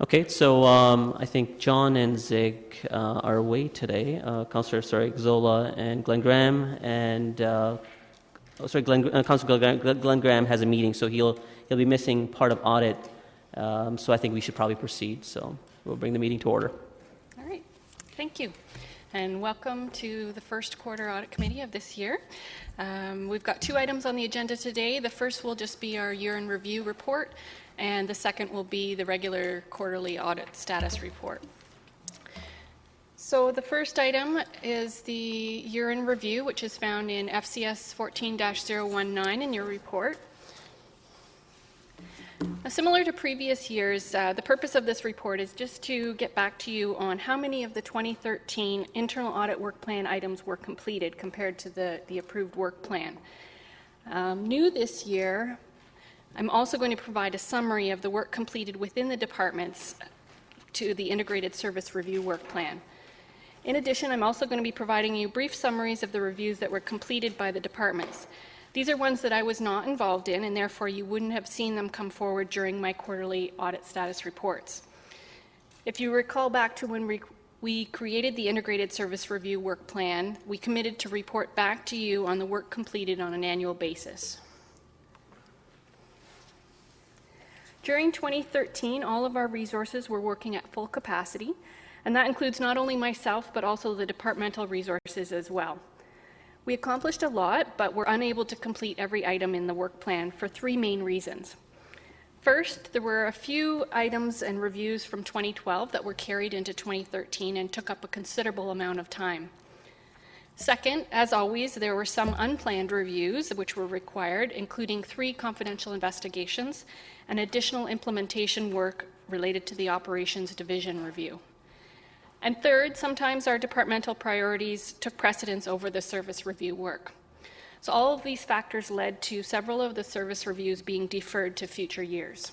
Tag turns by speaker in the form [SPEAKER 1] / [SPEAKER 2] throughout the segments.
[SPEAKER 1] Okay, so I think John and Zig are away today. Councillor Zola and Glenn Graham, and Councillor Glenn Graham has a meeting, so he'll be missing part of audit. So I think we should probably proceed. So we'll bring the meeting to order.
[SPEAKER 2] All right, thank you. And welcome to the first quarter audit committee of this year. We've got two items on the agenda today. The first will just be our year in review report, and the second will be the regular quarterly audit status report. So the first item is the year in review, which is found in FCS 14-019 in your report. Now, similar to previous years, the purpose of this report is just to get back to you on how many of the 2013 internal audit work plan items were completed compared to the approved work plan. New this year, I'm also going to provide a summary of the work completed within the departments to the Integrated Service Review Work Plan. In addition, I'm also going to be providing you brief summaries of the reviews that were completed by the departments. These are ones that I was not involved in, and therefore you wouldn't have seen them come forward during my quarterly audit status reports. If you recall back to when we created the Integrated Service Review Work Plan, we committed to report back to you on the work completed on an annual basis. During 2013, all of our resources were working at full capacity, and that includes not only myself, but also the departmental resources as well. We accomplished a lot, but were unable to complete every item in the work plan for three main reasons. First, there were a few items and reviews from 2012 that were carried into 2013 and took up a considerable amount of time. Second, as always, there were some unplanned reviews which were required, including 3 confidential investigations and additional implementation work related to the Operations Division review. And third, sometimes our departmental priorities took precedence over the service review work. So all of these factors led to several of the service reviews being deferred to future years.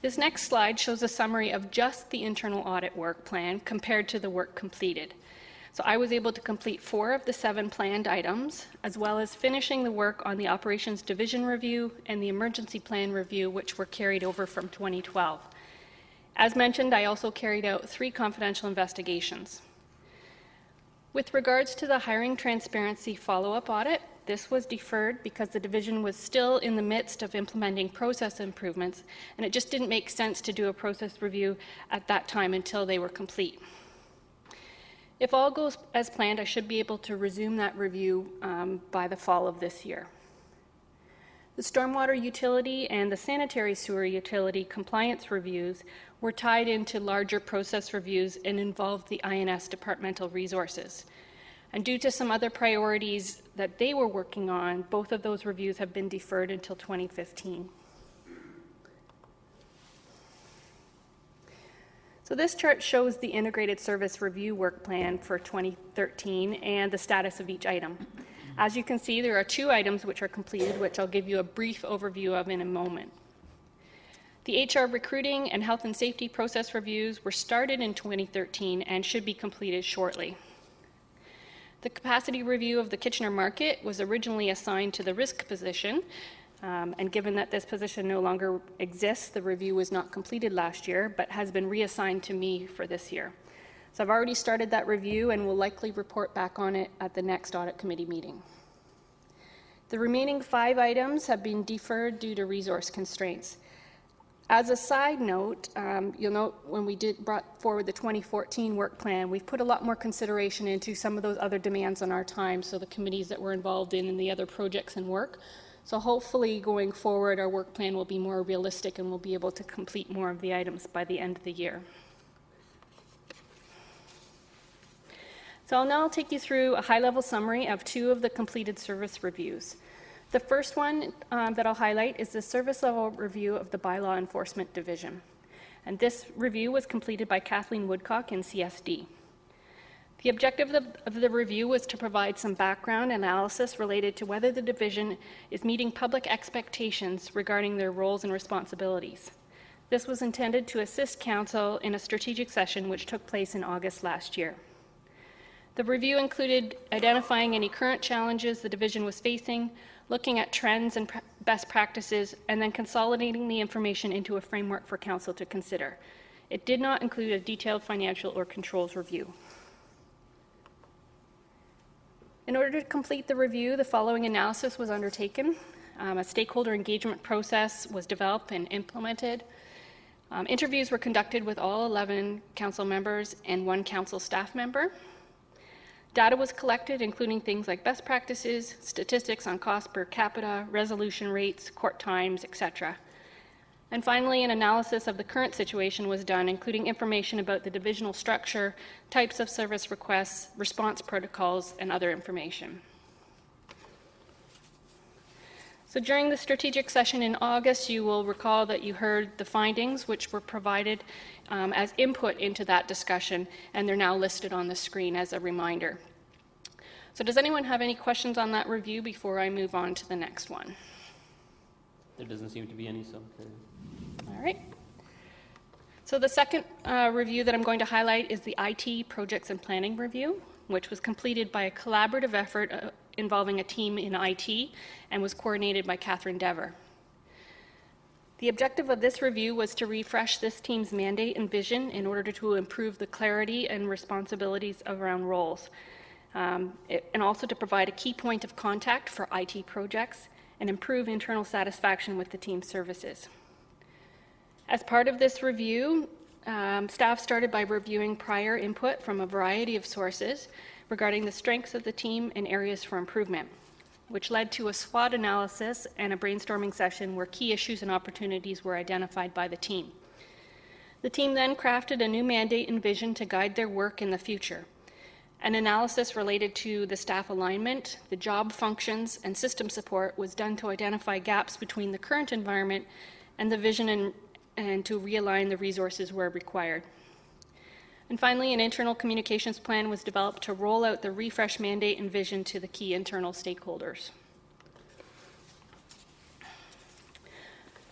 [SPEAKER 2] This next slide shows a summary of just the internal audit work plan compared to the work completed. So I was able to complete 4 of the 7 planned items, as well as finishing the work on the Operations Division review and the Emergency Plan review, which were carried over from 2012. As mentioned, I also carried out 3 confidential investigations. With regards to the hiring transparency follow-up audit, this was deferred because the division was still in the midst of implementing process improvements, and it just didn't make sense to do a process review at that time until they were complete. If all goes as planned, I should be able to resume that review by the fall of this year. The stormwater utility and the sanitary sewer utility compliance reviews were tied into larger process reviews and involved the INS departmental resources. And due to some other priorities that they were working on, both of those reviews have been deferred until 2015. So this chart shows the Integrated Service Review Work Plan for 2013 and the status of each item. As you can see, there are 2 items which are completed, which I'll give you a brief overview of in a moment. The HR recruiting and health and safety process reviews were started in 2013 and should be completed shortly. The capacity review of the Kitchener market was originally assigned to the risk position, and given that this position no longer exists, the review was not completed last year, but has been reassigned to me for this year. So I've already started that review and will likely report back on it at the next audit committee meeting. The remaining 5 items have been deferred due to resource constraints. As a side note, you'll note when we brought forward the 2014 work plan, we've put a lot more consideration into some of those other demands on our time, so the committees that we're involved in and the other projects and work. So hopefully going forward, our work plan will be more realistic and we'll be able to complete more of the items by the end of the year. So I'll now take you through a high-level summary of 2 of the completed service reviews. The first one that I'll highlight is the service level review of the Bylaw Enforcement Division. And this review was completed by Kathleen Woodcock in CSD. The objective of the review was to provide some background analysis related to whether the division is meeting public expectations regarding their roles and responsibilities. This was intended to assist Council in a strategic session which took place in August last year. The review included identifying any current challenges the division was facing, looking at trends and best practices, and then consolidating the information into a framework for council to consider. It did not include a detailed financial or controls review. In order to complete the review, the following analysis was undertaken. A stakeholder engagement process was developed and implemented. Interviews were conducted with all 11 council members and 1 council staff member. Data was collected, including things like best practices, statistics on cost per capita, resolution rates, court times, etc. And finally, an analysis of the current situation was done, including information about the divisional structure, types of service requests, response protocols, and other information. So during the strategic session in August, you will recall that you heard the findings which were provided as input into that discussion, and they're now listed on the screen as a reminder. So does anyone have any questions on that review before I move on to the next one?
[SPEAKER 1] There doesn't seem to be any, so.
[SPEAKER 2] All right. So the second review that I'm going to highlight is the IT Projects and Planning Review, which was completed by a collaborative effort involving a team in IT and was coordinated by Catherine Dever. The objective of this review was to refresh this team's mandate and vision in order to improve the clarity and responsibilities around roles, and also to provide a key point of contact for IT projects and improve internal satisfaction with the team's services. As part of this review, staff started by reviewing prior input from a variety of sources regarding the strengths of the team and areas for improvement, which led to a SWOT analysis and a brainstorming session where key issues and opportunities were identified by the team. The team then crafted a new mandate and vision to guide their work in the future. An analysis related to the staff alignment, the job functions, and system support was done to identify gaps between the current environment and the vision and to realign the resources where required. And finally, an internal communications plan was developed to roll out the refresh mandate and vision to the key internal stakeholders.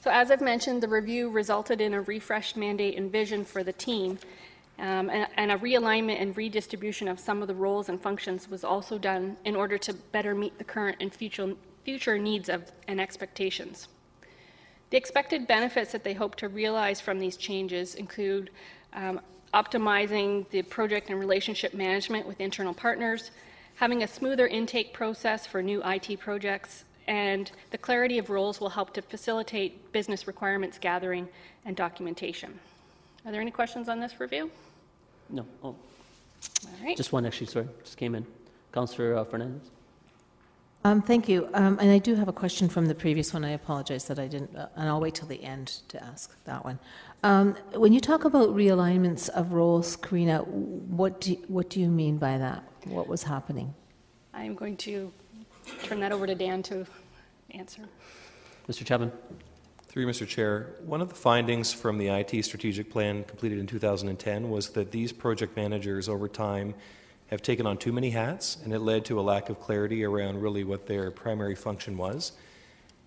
[SPEAKER 2] So as I've mentioned, the review resulted in a refreshed mandate and vision for the team, and a realignment and redistribution of some of the roles and functions was also done in order to better meet the current and future needs and expectations. The expected benefits that they hope to realize from these changes include optimizing the project and relationship management with internal partners, having a smoother intake process for new IT projects, and the clarity of roles will help to facilitate business requirements gathering and documentation. Are there any questions on this review?
[SPEAKER 1] No. Oh.
[SPEAKER 2] All right.
[SPEAKER 1] Just one, actually, sorry, just came in. Councillor Fernandez.
[SPEAKER 3] Thank you. And I do have a question from the previous one. I apologize that I didn't, and I'll wait till the end to ask that one. When you talk about realignments of roles, Karina, what do you mean by that? What was happening?
[SPEAKER 2] I'm going to turn that over to Dan to answer.
[SPEAKER 1] Mr. Chapman.
[SPEAKER 4] Through you, Mr. Chair, one of the findings from the IT strategic plan completed in 2010 was that these project managers over time have taken on too many hats, and it led to a lack of clarity around really what their primary function was.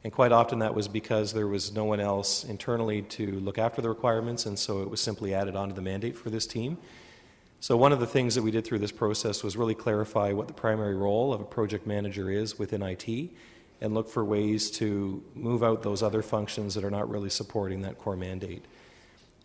[SPEAKER 4] And quite often that was because there was no one else internally to look after the requirements, and so it was simply added onto the mandate for this team. So one of the things that we did through this process was really clarify what the primary role of a project manager is within IT, and look for ways to move out those other functions that are not really supporting that core mandate.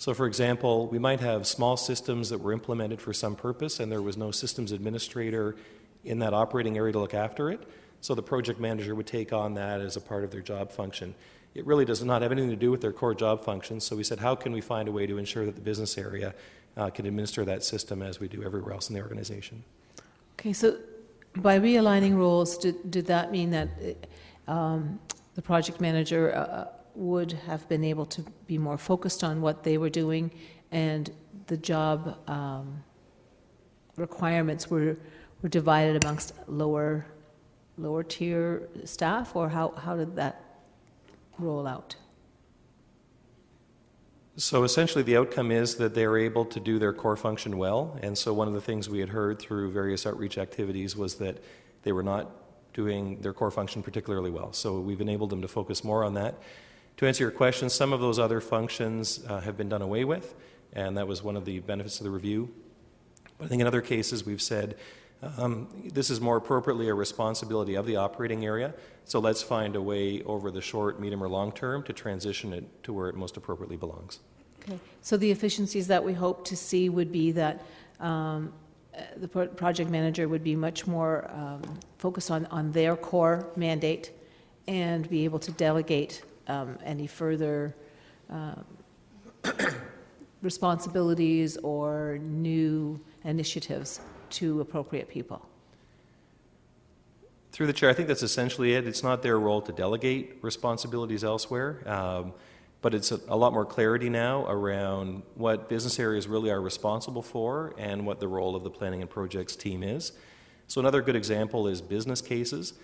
[SPEAKER 4] So for example, we might have small systems that were implemented for some purpose and there was no systems administrator in that operating area to look after it. So the project manager would take on that as a part of their job function. It really does not have anything to do with their core job functions. So we said, how can we find a way to ensure that the business area can administer that system as we do everywhere else in the organization?
[SPEAKER 3] Okay, so by realigning roles, did that mean that the project manager would have been able to be more focused on what they were doing, and the job requirements were divided amongst lower tier staff, or how did that roll out?
[SPEAKER 4] So essentially the outcome is that they were able to do their core function well, and so one of the things we had heard through various outreach activities was that they were not doing their core function particularly well. So we've enabled them to focus more on that. To answer your question, some of those other functions have been done away with, and that was one of the benefits of the review. But I think in other cases we've said This is more appropriately a responsibility of the operating area, so let's find a way over the short, medium, or long term to transition it to where it most appropriately belongs.
[SPEAKER 3] Okay. So the efficiencies that we hope to see would be that the project manager would be much more focused on their core mandate and be able to delegate any further responsibilities or new initiatives to appropriate people.
[SPEAKER 4] Through the chair, I think that's essentially it. It's not their role to delegate responsibilities elsewhere, but it's a lot more clarity now around what business areas really are responsible for and what the role of the planning and projects team is. So another good example is business cases.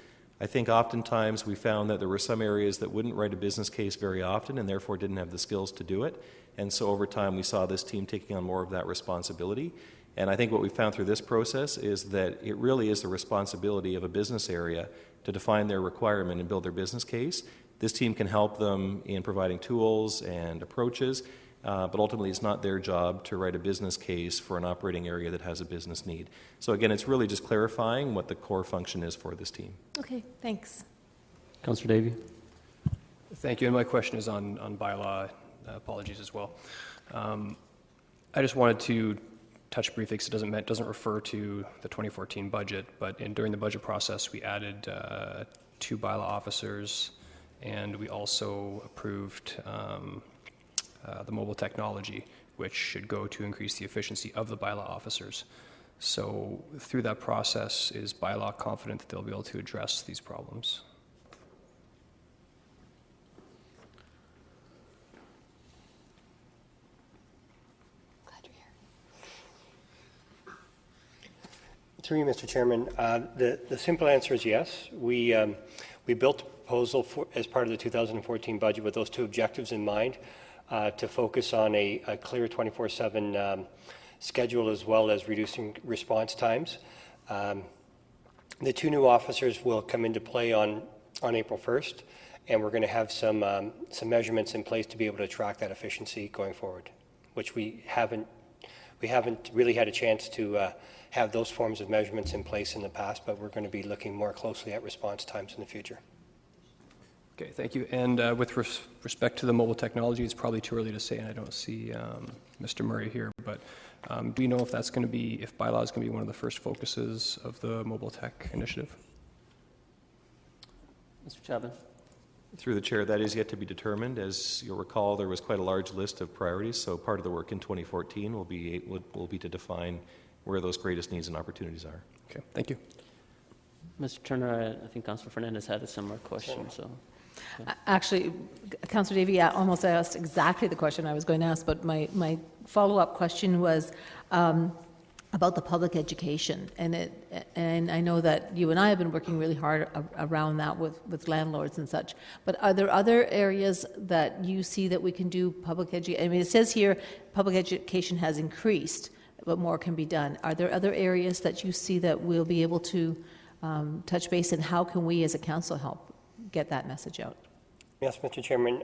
[SPEAKER 4] I think oftentimes we found that there were some areas that wouldn't write a business case very often and therefore didn't have the skills to do it. And so over time we saw this team taking on more of that responsibility. And I think what we found through this process is that it really is the responsibility of a business area to define their requirement and build their business case. This team can help them in providing tools and approaches, but ultimately it's not their job to write a business case for an operating area that has a business need. So again, it's really just clarifying what the core function is for this team.
[SPEAKER 3] Okay, thanks.
[SPEAKER 1] Councillor Davey.
[SPEAKER 5] Thank you, and my question is on bylaw. Apologies as well. I just wanted to touch briefly because it doesn't refer to the 2014 budget, but during the budget process we added 2 bylaw officers, and we also approved the mobile technology, which should go to increase the efficiency of the bylaw officers. So through that process, is bylaw confident that they'll be able to address these problems?
[SPEAKER 6] Through you, Mr. Chairman, the simple answer is yes. We built a proposal as part of the 2014 budget with those 2 objectives in mind, to focus on a clear 24/7 schedule as well as reducing response times. The 2 new officers will come into play on April 1st, and we're going to have some measurements in place to be able to track that efficiency going forward, which we haven't really had a chance to have those forms of measurements in place in the past, but we're going to be looking more closely at response times in the future.
[SPEAKER 5] Okay, thank you. And with respect to the mobile technology, it's probably too early to say, and I don't see Mr. Murray here, but do you know if that's going to be, if bylaw is going to be one of the first focuses of the mobile tech initiative?
[SPEAKER 1] Mr. Chapman.
[SPEAKER 4] Through the chair, that is yet to be determined. As you'll recall, there was quite a large list of priorities, so part of the work in 2014 will be to define where those greatest needs and opportunities are.
[SPEAKER 5] Okay, thank you.
[SPEAKER 1] Mr. Turner, I think Councillor Fernandez had a similar question. So,
[SPEAKER 3] Actually, Councillor Davey almost asked exactly the question I was going to ask, but my follow-up question was about the public education. And I know that you and I have been working really hard around that with landlords and such. But are there other areas that you see that we can do public education? I mean, it says here public education has increased, but more can be done. Are there other areas that you see that we'll be able to touch base, and how can we as a council help get that message out?
[SPEAKER 6] Yes, Mr. Chairman.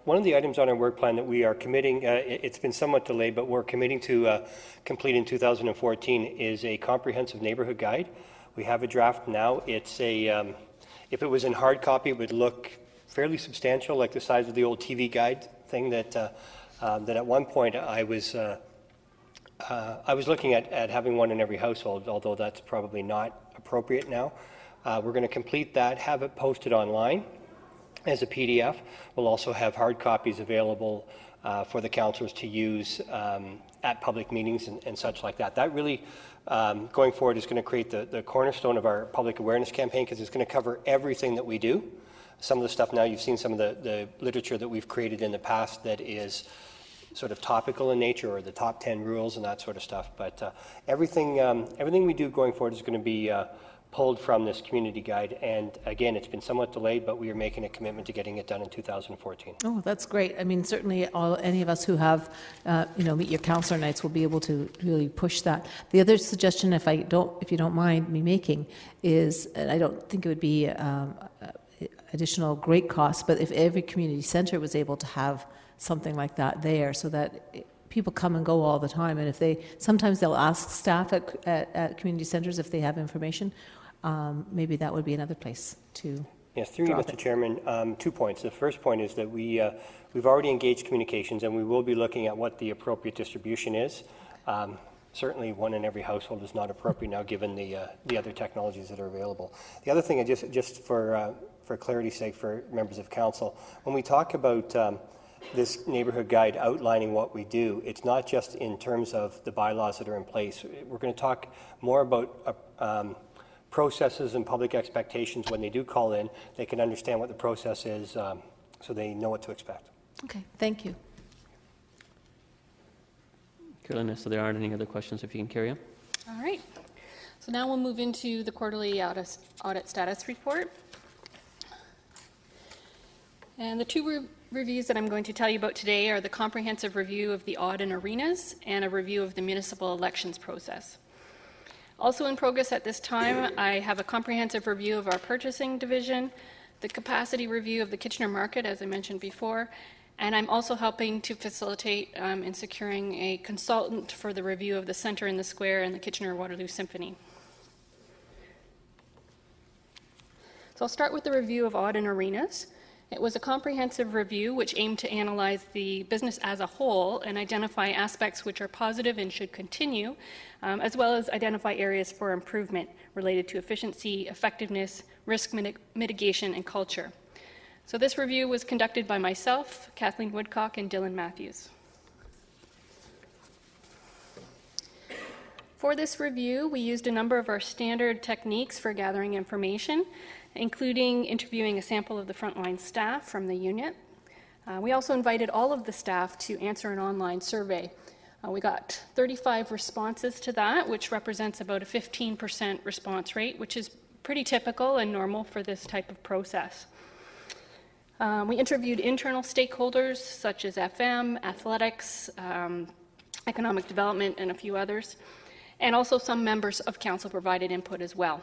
[SPEAKER 6] One of the items on our work plan that we are committing, it's been somewhat delayed, but we're committing to complete in 2014 is a comprehensive neighborhood guide. We have a draft now. It's a, if it was in hard copy, it would look fairly substantial, like the size of the old TV guide thing that at one point I was looking at having one in every household, although that's probably not appropriate now. We're going to complete that, have it posted online as a PDF. We'll also have hard copies available for the councillors to use at public meetings and such like that. That really, going forward, is going to create the cornerstone of our public awareness campaign, because it's going to cover everything that we do. Some of the stuff now, you've seen some of the literature that we've created in the past that is sort of topical in nature, or the top 10 rules and that sort of stuff. But everything we do going forward is going to be pulled from this community guide. And again, it's been somewhat delayed, but we are making a commitment to getting it done in 2014.
[SPEAKER 3] Oh, that's great. I mean, certainly any of us who have, Meet Your Councillor nights will be able to really push that. The other suggestion, if you don't mind me making, is, and I don't think it would be additional great cost, but if every community centre was able to have something like that there, so that people come and go all the time, and if sometimes they'll ask staff at community centres if they have information. Maybe that would be another place to.
[SPEAKER 6] Yes, through you, Mr. Chairman, 2 points. The first point is that we've already engaged communications, and we will be looking at what the appropriate distribution is. Certainly, one in every household is not appropriate now, given the other technologies that are available. The other thing, just for clarity's sake, for members of council, when we talk about this neighbourhood guide outlining what we do, it's not just in terms of the bylaws that are in place. We're going to talk more about processes and public expectations. When they do call in, they can understand what the process is, so they know what to expect.
[SPEAKER 3] Okay, thank you.
[SPEAKER 1] Carolina, so there aren't any other questions, if you can carry on.
[SPEAKER 2] All right. So now we'll move into the quarterly audit status report. And the two reviews that I'm going to tell you about today are the comprehensive review of the Audit arenas and a review of the municipal elections process. Also in progress at this time, I have a comprehensive review of our purchasing division, the capacity review of the Kitchener market, as I mentioned before, and I'm also helping to facilitate in securing a consultant for the review of the Centre in the Square and the Kitchener-Waterloo Symphony. So I'll start with the review of Audit arenas. It was a comprehensive review which aimed to analyze the business as a whole and identify aspects which are positive and should continue, as well as identify areas for improvement related to efficiency, effectiveness, risk mitigation, and culture. So this review was conducted by myself, Kathleen Woodcock, and Dylan Matthews. For this review, we used a number of our standard techniques for gathering information, including interviewing a sample of the frontline staff from the unit. We also invited all of the staff to answer an online survey. We got 35 responses to that, which represents about a 15% response rate, which is pretty typical and normal for this type of process. We interviewed internal stakeholders such as FM, athletics, economic development, and a few others, and also some members of council provided input as well.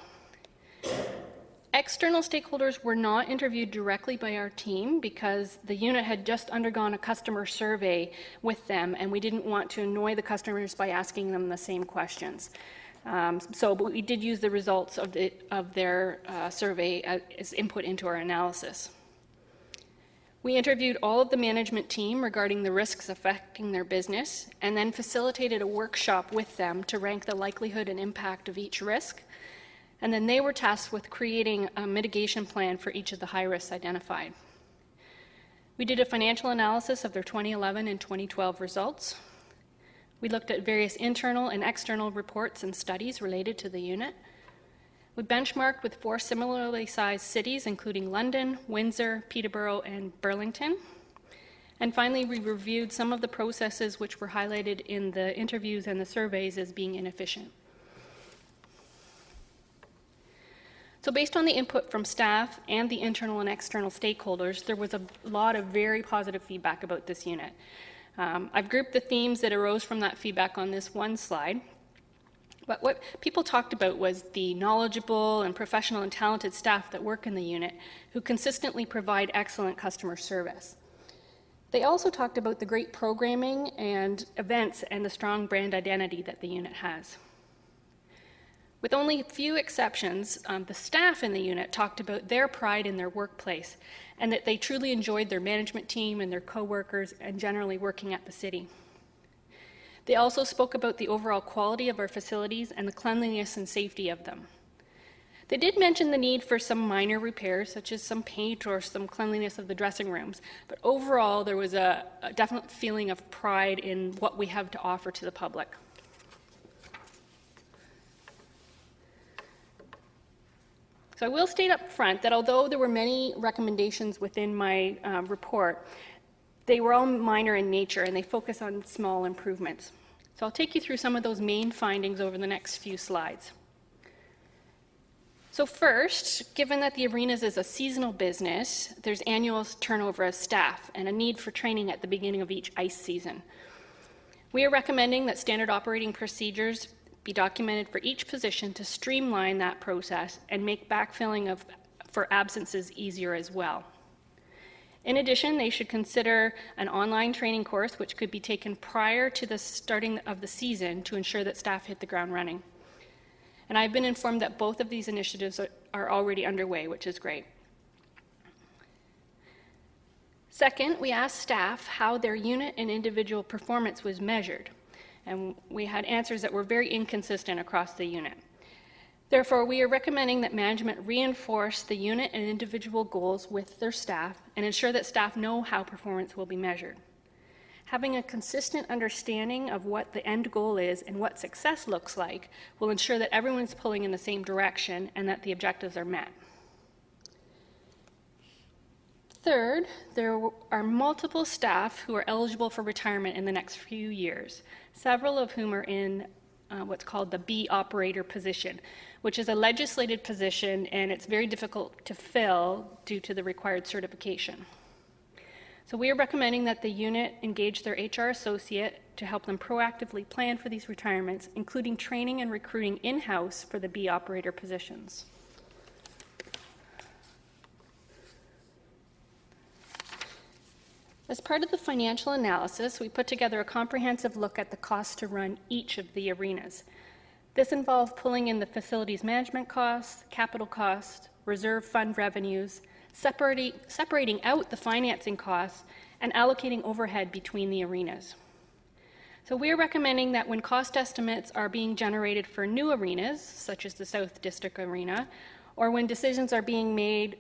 [SPEAKER 2] External stakeholders were not interviewed directly by our team because the unit had just undergone a customer survey with them, and we didn't want to annoy the customers by asking them the same questions. But we did use the results of their survey as input into our analysis. We interviewed all of the management team regarding the risks affecting their business, and then facilitated a workshop with them to rank the likelihood and impact of each risk. And then they were tasked with creating a mitigation plan for each of the high risks identified. We did a financial analysis of their 2011 and 2012 results. We looked at various internal and external reports and studies related to the unit. We benchmarked with 4 similarly sized cities, including London, Windsor, Peterborough, and Burlington. And finally, we reviewed some of the processes which were highlighted in the interviews and the surveys as being inefficient. So based on the input from staff and the internal and external stakeholders, there was a lot of very positive feedback about this unit. I've grouped the themes that arose from that feedback on this one slide. But what people talked about was the knowledgeable and professional and talented staff that work in the unit who consistently provide excellent customer service. They also talked about the great programming and events and the strong brand identity that the unit has. With only a few exceptions, the staff in the unit talked about their pride in their workplace and that they truly enjoyed their management team and their co-workers and generally working at the city. They also spoke about the overall quality of our facilities and the cleanliness and safety of them. They did mention the need for some minor repairs, such as some paint or some cleanliness of the dressing rooms, but overall there was a definite feeling of pride in what we have to offer to the public. So I will state up front that although there were many recommendations within my report, they were all minor in nature and they focus on small improvements. So I'll take you through some of those main findings over the next few slides. So first, given that the arenas is a seasonal business, there's annual turnover of staff and a need for training at the beginning of each ice season. We are recommending that standard operating procedures be documented for each position to streamline that process and make backfilling for absences easier as well. In addition, they should consider an online training course which could be taken prior to the starting of the season to ensure that staff hit the ground running. And I've been informed that both of these initiatives are already underway, which is great. Second, we asked staff how their unit and individual performance was measured, and we had answers that were very inconsistent across the unit. Therefore, we are recommending that management reinforce the unit and individual goals with their staff and ensure that staff know how performance will be measured. Having a consistent understanding of what the end goal is and what success looks like will ensure that everyone's pulling in the same direction and that the objectives are met. Third, there are multiple staff who are eligible for retirement in the next few years, several of whom are in what's called the B operator position, which is a legislated position, and it's very difficult to fill due to the required certification. So we are recommending that the unit engage their HR associate to help them proactively plan for these retirements, including training and recruiting in-house for the B operator positions. As part of the financial analysis, we put together a comprehensive look at the cost to run each of the arenas. This involved pulling in the facilities management costs, capital costs, reserve fund revenues, separating out the financing costs, and allocating overhead between the arenas. So we are recommending that when cost estimates are being generated for new arenas, such as the South District Arena, or when decisions are being made,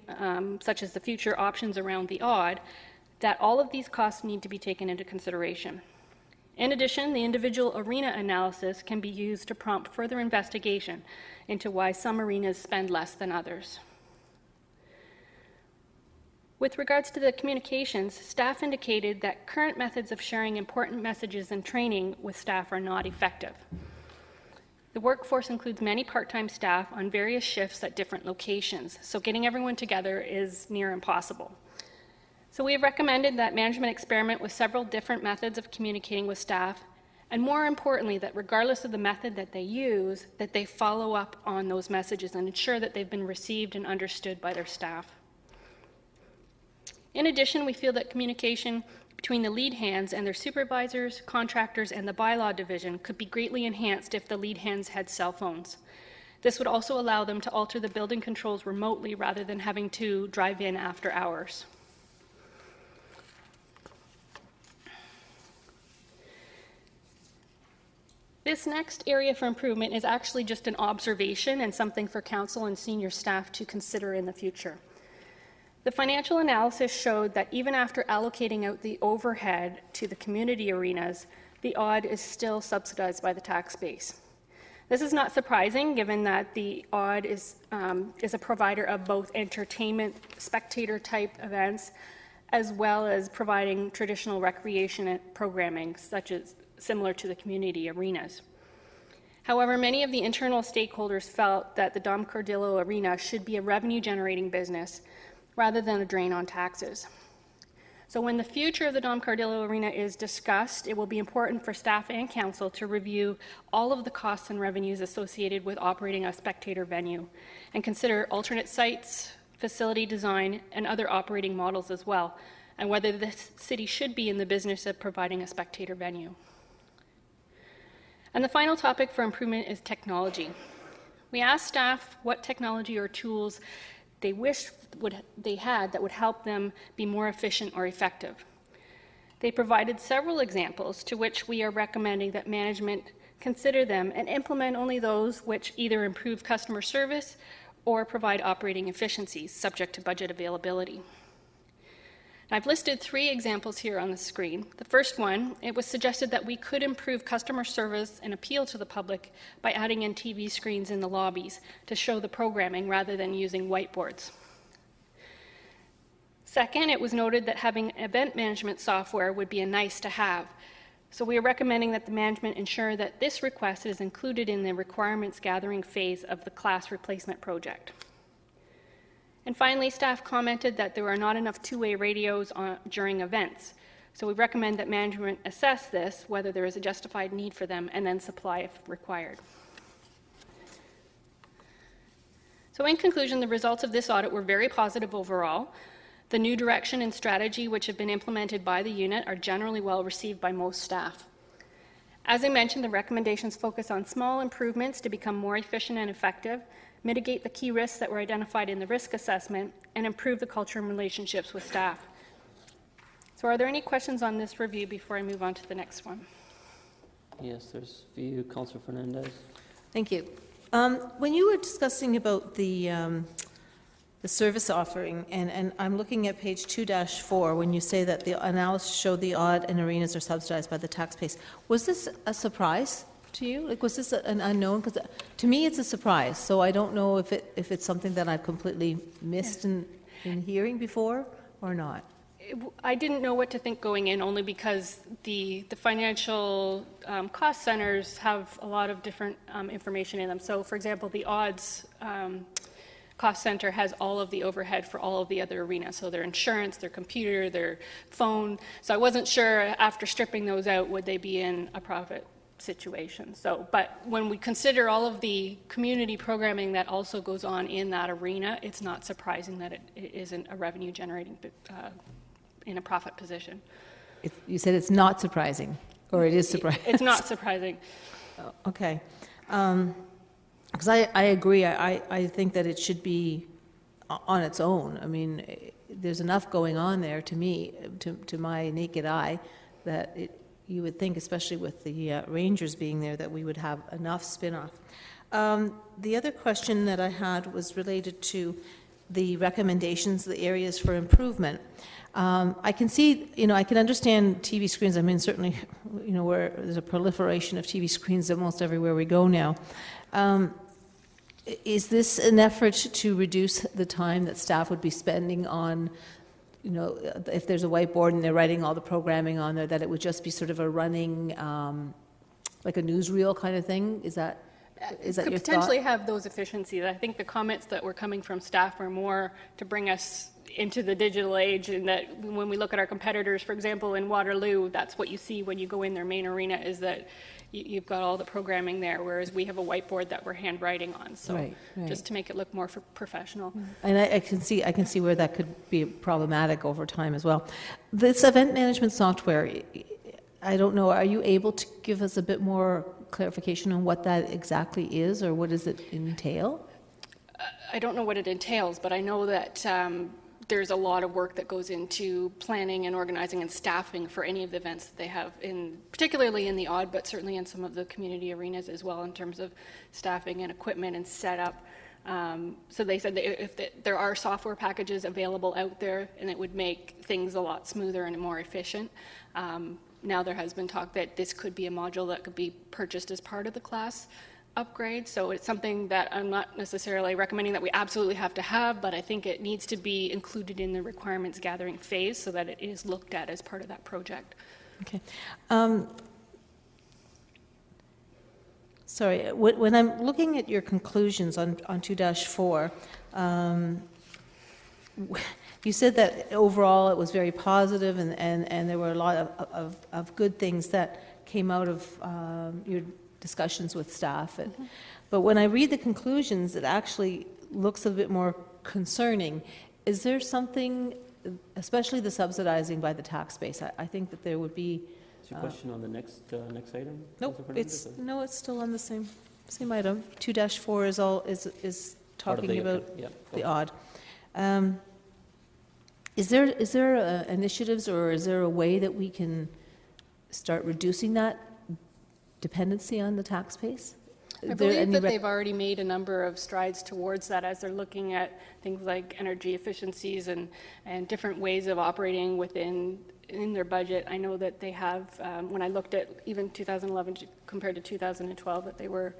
[SPEAKER 2] such as the future options around the Aud, that all of these costs need to be taken into consideration. In addition, the individual arena analysis can be used to prompt further investigation into why some arenas spend less than others. With regards to the communications, staff indicated that current methods of sharing important messages and training with staff are not effective. The workforce includes many part-time staff on various shifts at different locations, so getting everyone together is near impossible. So we have recommended that management experiment with several different methods of communicating with staff, and more importantly, that regardless of the method that they use, that they follow up on those messages and ensure that they've been received and understood by their staff. In addition, we feel that communication between the lead hands and their supervisors, contractors, and the bylaw division could be greatly enhanced if the lead hands had cell phones. This would also allow them to alter the building controls remotely rather than having to drive in after hours. This next area for improvement is actually just an observation and something for council and senior staff to consider in the future. The financial analysis showed that even after allocating out the overhead to the community arenas, the Aud is still subsidized by the tax base. This is not surprising given that the Aud is a provider of both entertainment, spectator-type events, as well as providing traditional recreation and programming, such as similar to the community arenas. However, many of the internal stakeholders felt that the Dom Cordillo Arena should be a revenue-generating business rather than a drain on taxes. So when the future of the Dom Cordillo Arena is discussed, it will be important for staff and council to review all of the costs and revenues associated with operating a spectator venue and consider alternate sites, facility design, and other operating models as well, and whether the city should be in the business of providing a spectator venue. And the final topic for improvement is technology. We asked staff what technology or tools they wish they had that would help them be more efficient or effective. They provided several examples to which we are recommending that management consider them and implement only those which either improve customer service or provide operating efficiencies, subject to budget availability. I've listed 3 examples here on the screen. The first one, it was suggested that we could improve customer service and appeal to the public by adding in TV screens in the lobbies to show the programming rather than using whiteboards. Second, it was noted that having event management software would be a nice to have. So we are recommending that the management ensure that this request is included in the requirements gathering phase of the class replacement project. And finally, staff commented that there are not enough two-way radios during events. So we recommend that management assess this, whether there is a justified need for them, and then supply if required. So in conclusion, the results of this audit were very positive overall. The new direction and strategy which have been implemented by the unit are generally well received by most staff. As I mentioned, the recommendations focus on small improvements to become more efficient and effective, mitigate the key risks that were identified in the risk assessment, and improve the culture and relationships with staff. So are there any questions on this review before I move on to the next one?
[SPEAKER 1] Yes, there's a few. Councillor Fernandez.
[SPEAKER 3] Thank you. When you were discussing about the service offering, and I'm looking at page 2-4, when you say that the analysis showed the odd and arenas are subsidized by the tax base, was this a surprise to you? Like, was this an unknown? Because to me, it's a surprise. So I don't know if it's something that I've completely missed in hearing before or not.
[SPEAKER 2] I didn't know what to think going in, only because the financial cost centers have a lot of different information in them. So, for example, the odds cost center has all of the overhead for all of the other arenas, so their insurance, their computer, their phone. So I wasn't sure, after stripping those out, would they be in a profit situation. So, but when we consider all of the community programming that also goes on in that arena, it's not surprising that it isn't a revenue generating in a profit position.
[SPEAKER 3] You said it's not surprising, or it is surprising?
[SPEAKER 2] It's not surprising.
[SPEAKER 3] Okay. Because I agree. I think that it should be on its own. I mean, there's enough going on there to me, to my naked eye, that you would think, especially with the Rangers being there, that we would have enough spin-off. The other question that I had was related to the recommendations, the areas for improvement. I can see, I can understand TV screens. I mean, certainly, where there's a proliferation of TV screens almost everywhere we go now. Is this an effort to reduce the time that staff would be spending on, if there's a whiteboard and they're writing all the programming on there, that it would just be sort of a running, like a newsreel kind of thing? Is that your thought? Could
[SPEAKER 2] potentially have those efficiencies. I think the comments that were coming from staff were more to bring us into the digital age, and that when we look at our competitors, for example, in Waterloo, that's what you see when you go in their main arena, is that you've got all the programming there, whereas we have a whiteboard that we're handwriting on. So
[SPEAKER 3] right.
[SPEAKER 2] Just to make it look more professional.
[SPEAKER 3] And I can see where that could be problematic over time as well. This event management software, I don't know, are you able to give us a bit more clarification on what that exactly is, or what does it entail?
[SPEAKER 2] I don't know what it entails, but I know that there's a lot of work that goes into planning and organizing and staffing for any of the events that they have, particularly in the Odd, but certainly in some of the community arenas as well, in terms of staffing and equipment and setup. So they said that there are software packages available out there, and it would make things a lot smoother and more efficient. Now there has been talk that this could be a module that could be purchased as part of the class upgrade, so it's something that I'm not necessarily recommending that we absolutely have to have, but I think it needs to be included in the requirements gathering phase so that it is looked at as part of that project. Okay.
[SPEAKER 3] Sorry, when I'm looking at your conclusions on 2-4, you said that overall it was very positive, and there were a lot of good things that came out of your discussions with staff. But when I read the conclusions, it actually looks a bit more concerning. Is there something, especially the subsidizing by the tax base? I think that there would be.
[SPEAKER 1] Is your question on the next item?
[SPEAKER 3] Nope, it's still on the same item. 2-4 is talking about the Odd. Is there initiatives, or is there a way that we can start reducing that dependency on the tax base?
[SPEAKER 2] I believe that they've already made a number of strides towards that, as they're looking at things like energy efficiencies and different ways of operating in their budget. I know that they have, when I looked at even 2011 compared to 2012, that they were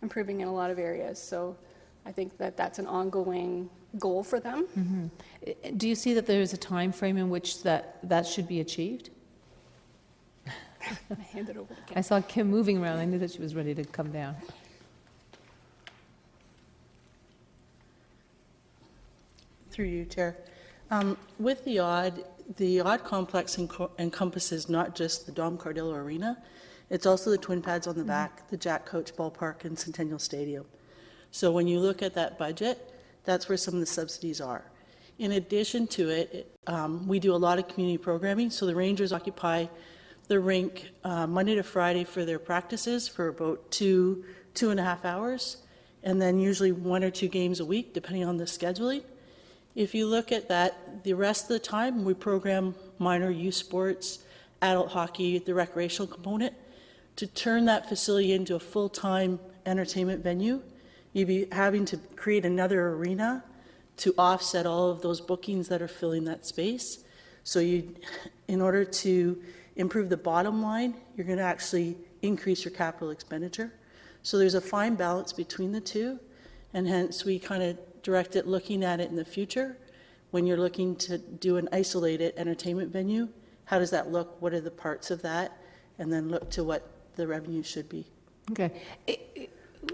[SPEAKER 2] improving in a lot of areas. So I think that that's an ongoing goal for them.
[SPEAKER 3] Mm-hmm. Do you see that there is a time frame in which that should be achieved?
[SPEAKER 2] I hand it over to Kim.
[SPEAKER 3] I saw Kim moving around. I knew that she was ready to come down.
[SPEAKER 7] Through you, Chair. With the Odd complex encompasses not just the Dom Cardillo Arena, it's also the twin pads on the back, the Jack Coach Ballpark, and Centennial Stadium. So when you look at that budget, that's where some of the subsidies are. In addition to it, we do a lot of community programming. So the Rangers occupy the rink Monday to Friday for their practices for about 2.5 hours, and then usually 1 or 2 games a week, depending on the scheduling. If you look at that, the rest of the time we program minor youth sports, adult hockey, the recreational component. To turn that facility into a full-time entertainment venue, you'd be having to create another arena to offset all of those bookings that are filling that space. So in order to improve the bottom line, you're going to actually increase your capital expenditure. So there's a fine balance between the two, and hence we kind of direct it looking at it in the future. When you're looking to do an isolated entertainment venue, how does that look? What are the parts of that? And then look to what the revenue should be.
[SPEAKER 3] Okay.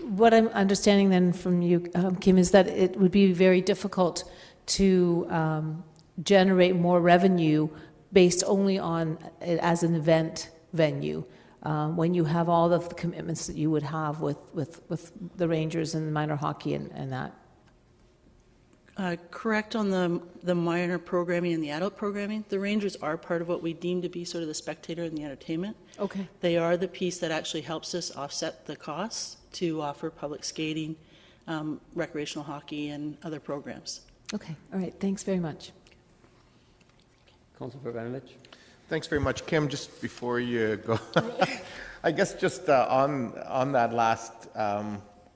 [SPEAKER 3] What I'm understanding then from you, Kim, is that it would be very difficult to generate more revenue based only on it as an event venue when you have all of the commitments that you would have with the Rangers and minor hockey and that.
[SPEAKER 7] Correct on the minor programming and the adult programming. The Rangers are part of what we deem to be sort of the spectator and the entertainment.
[SPEAKER 3] Okay.
[SPEAKER 7] They are the piece that actually helps us offset the costs to offer public skating, recreational hockey, and other programs.
[SPEAKER 3] Okay. All right. Thanks very much.
[SPEAKER 1] Councilor Ivanovich.
[SPEAKER 8] Thanks very much, Kim. Just before you go, I guess just on that last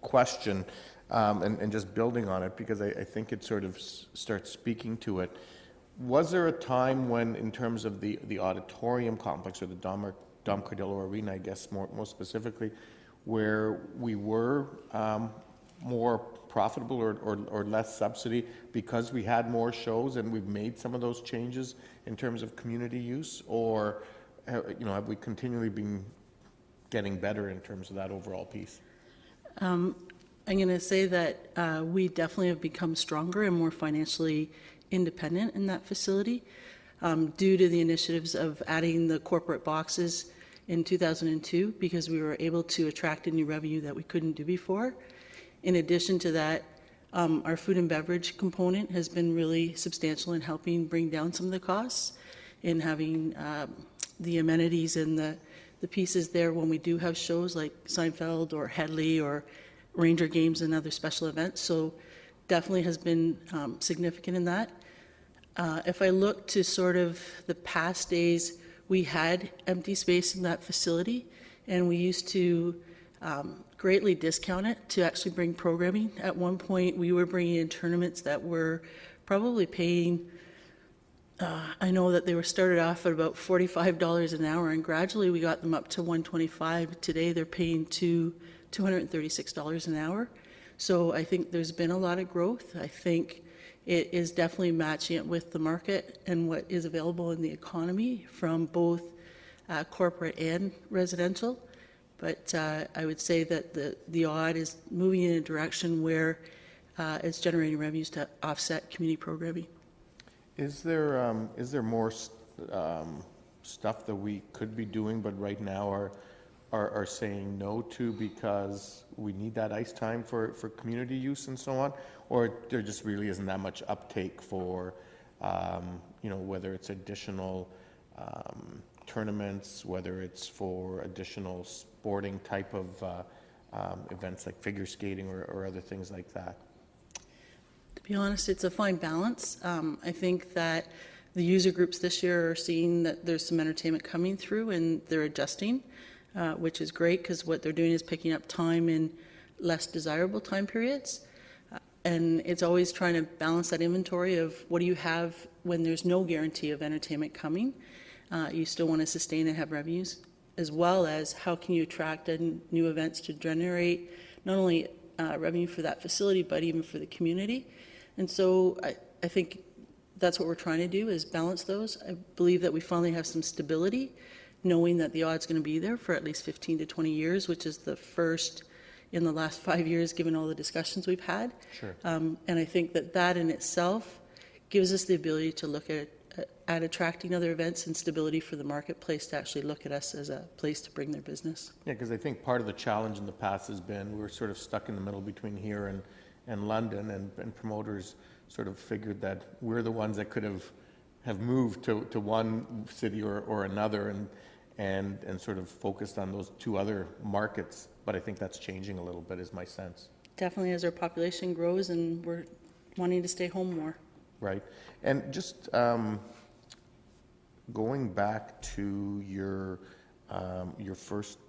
[SPEAKER 8] question, and just building on it, because I think it sort of starts speaking to it. Was there a time when, in terms of the auditorium complex, or the Dom Cardillo Arena, I guess more specifically, where we were more profitable or less subsidy because we had more shows and we've made some of those changes in terms of community use, or have we continually been getting better in terms of that overall piece?
[SPEAKER 7] I'm going to say that we definitely have become stronger and more financially independent in that facility due to the initiatives of adding the corporate boxes in 2002, because we were able to attract a new revenue that we couldn't do before. In addition to that, our food and beverage component has been really substantial in helping bring down some of the costs, in having the amenities and the pieces there when we do have shows like Seinfeld or Headley or Ranger games and other special events. So definitely has been significant in that. If I look to sort of the past days, we had empty space in that facility, and we used to greatly discount it to actually bring programming. At one point, we were bringing in tournaments that were probably paying, I know that they were started off at about $45 an hour, and gradually we got them up to $125. Today they're paying $236 an hour. So I think there's been a lot of growth. I think it is definitely matching it with the market and what is available in the economy from both corporate and residential. But I would say that the Aud is moving in a direction where it's generating revenues to offset community programming.
[SPEAKER 8] Is there more stuff that we could be doing, but right now are saying no to because we need that ice time for community use and so on? Or there just really isn't that much uptake for, whether it's additional tournaments, whether it's for additional sporting type of events like figure skating or other things like that?
[SPEAKER 7] To be honest, it's a fine balance. I think that the user groups this year are seeing that there's some entertainment coming through and they're adjusting, which is great, because what they're doing is picking up time in less desirable time periods. And it's always trying to balance that inventory of what do you have when there's no guarantee of entertainment coming. You still want to sustain and have revenues, as well as how can you attract new events to generate not only revenue for that facility, but even for the community. And so I think that's what we're trying to do, is balance those. I believe that we finally have some stability, knowing that the Aud's going to be there for at least 15 to 20 years, which is the first in the last 5 years, given all the discussions we've had.
[SPEAKER 8] Sure.
[SPEAKER 7] And I think that in itself gives us the ability to look at attracting other events and stability for the marketplace to actually look at us as a place to bring their business.
[SPEAKER 8] Yeah, because I think part of the challenge in the past has been we're sort of stuck in the middle between here and London, and promoters sort of figured that we're the ones that could have moved to one city or another and sort of focused on those two other markets. But I think that's changing a little bit, is my sense.
[SPEAKER 7] Definitely, as our population grows and we're wanting to stay home more.
[SPEAKER 8] Right. And just going back to your first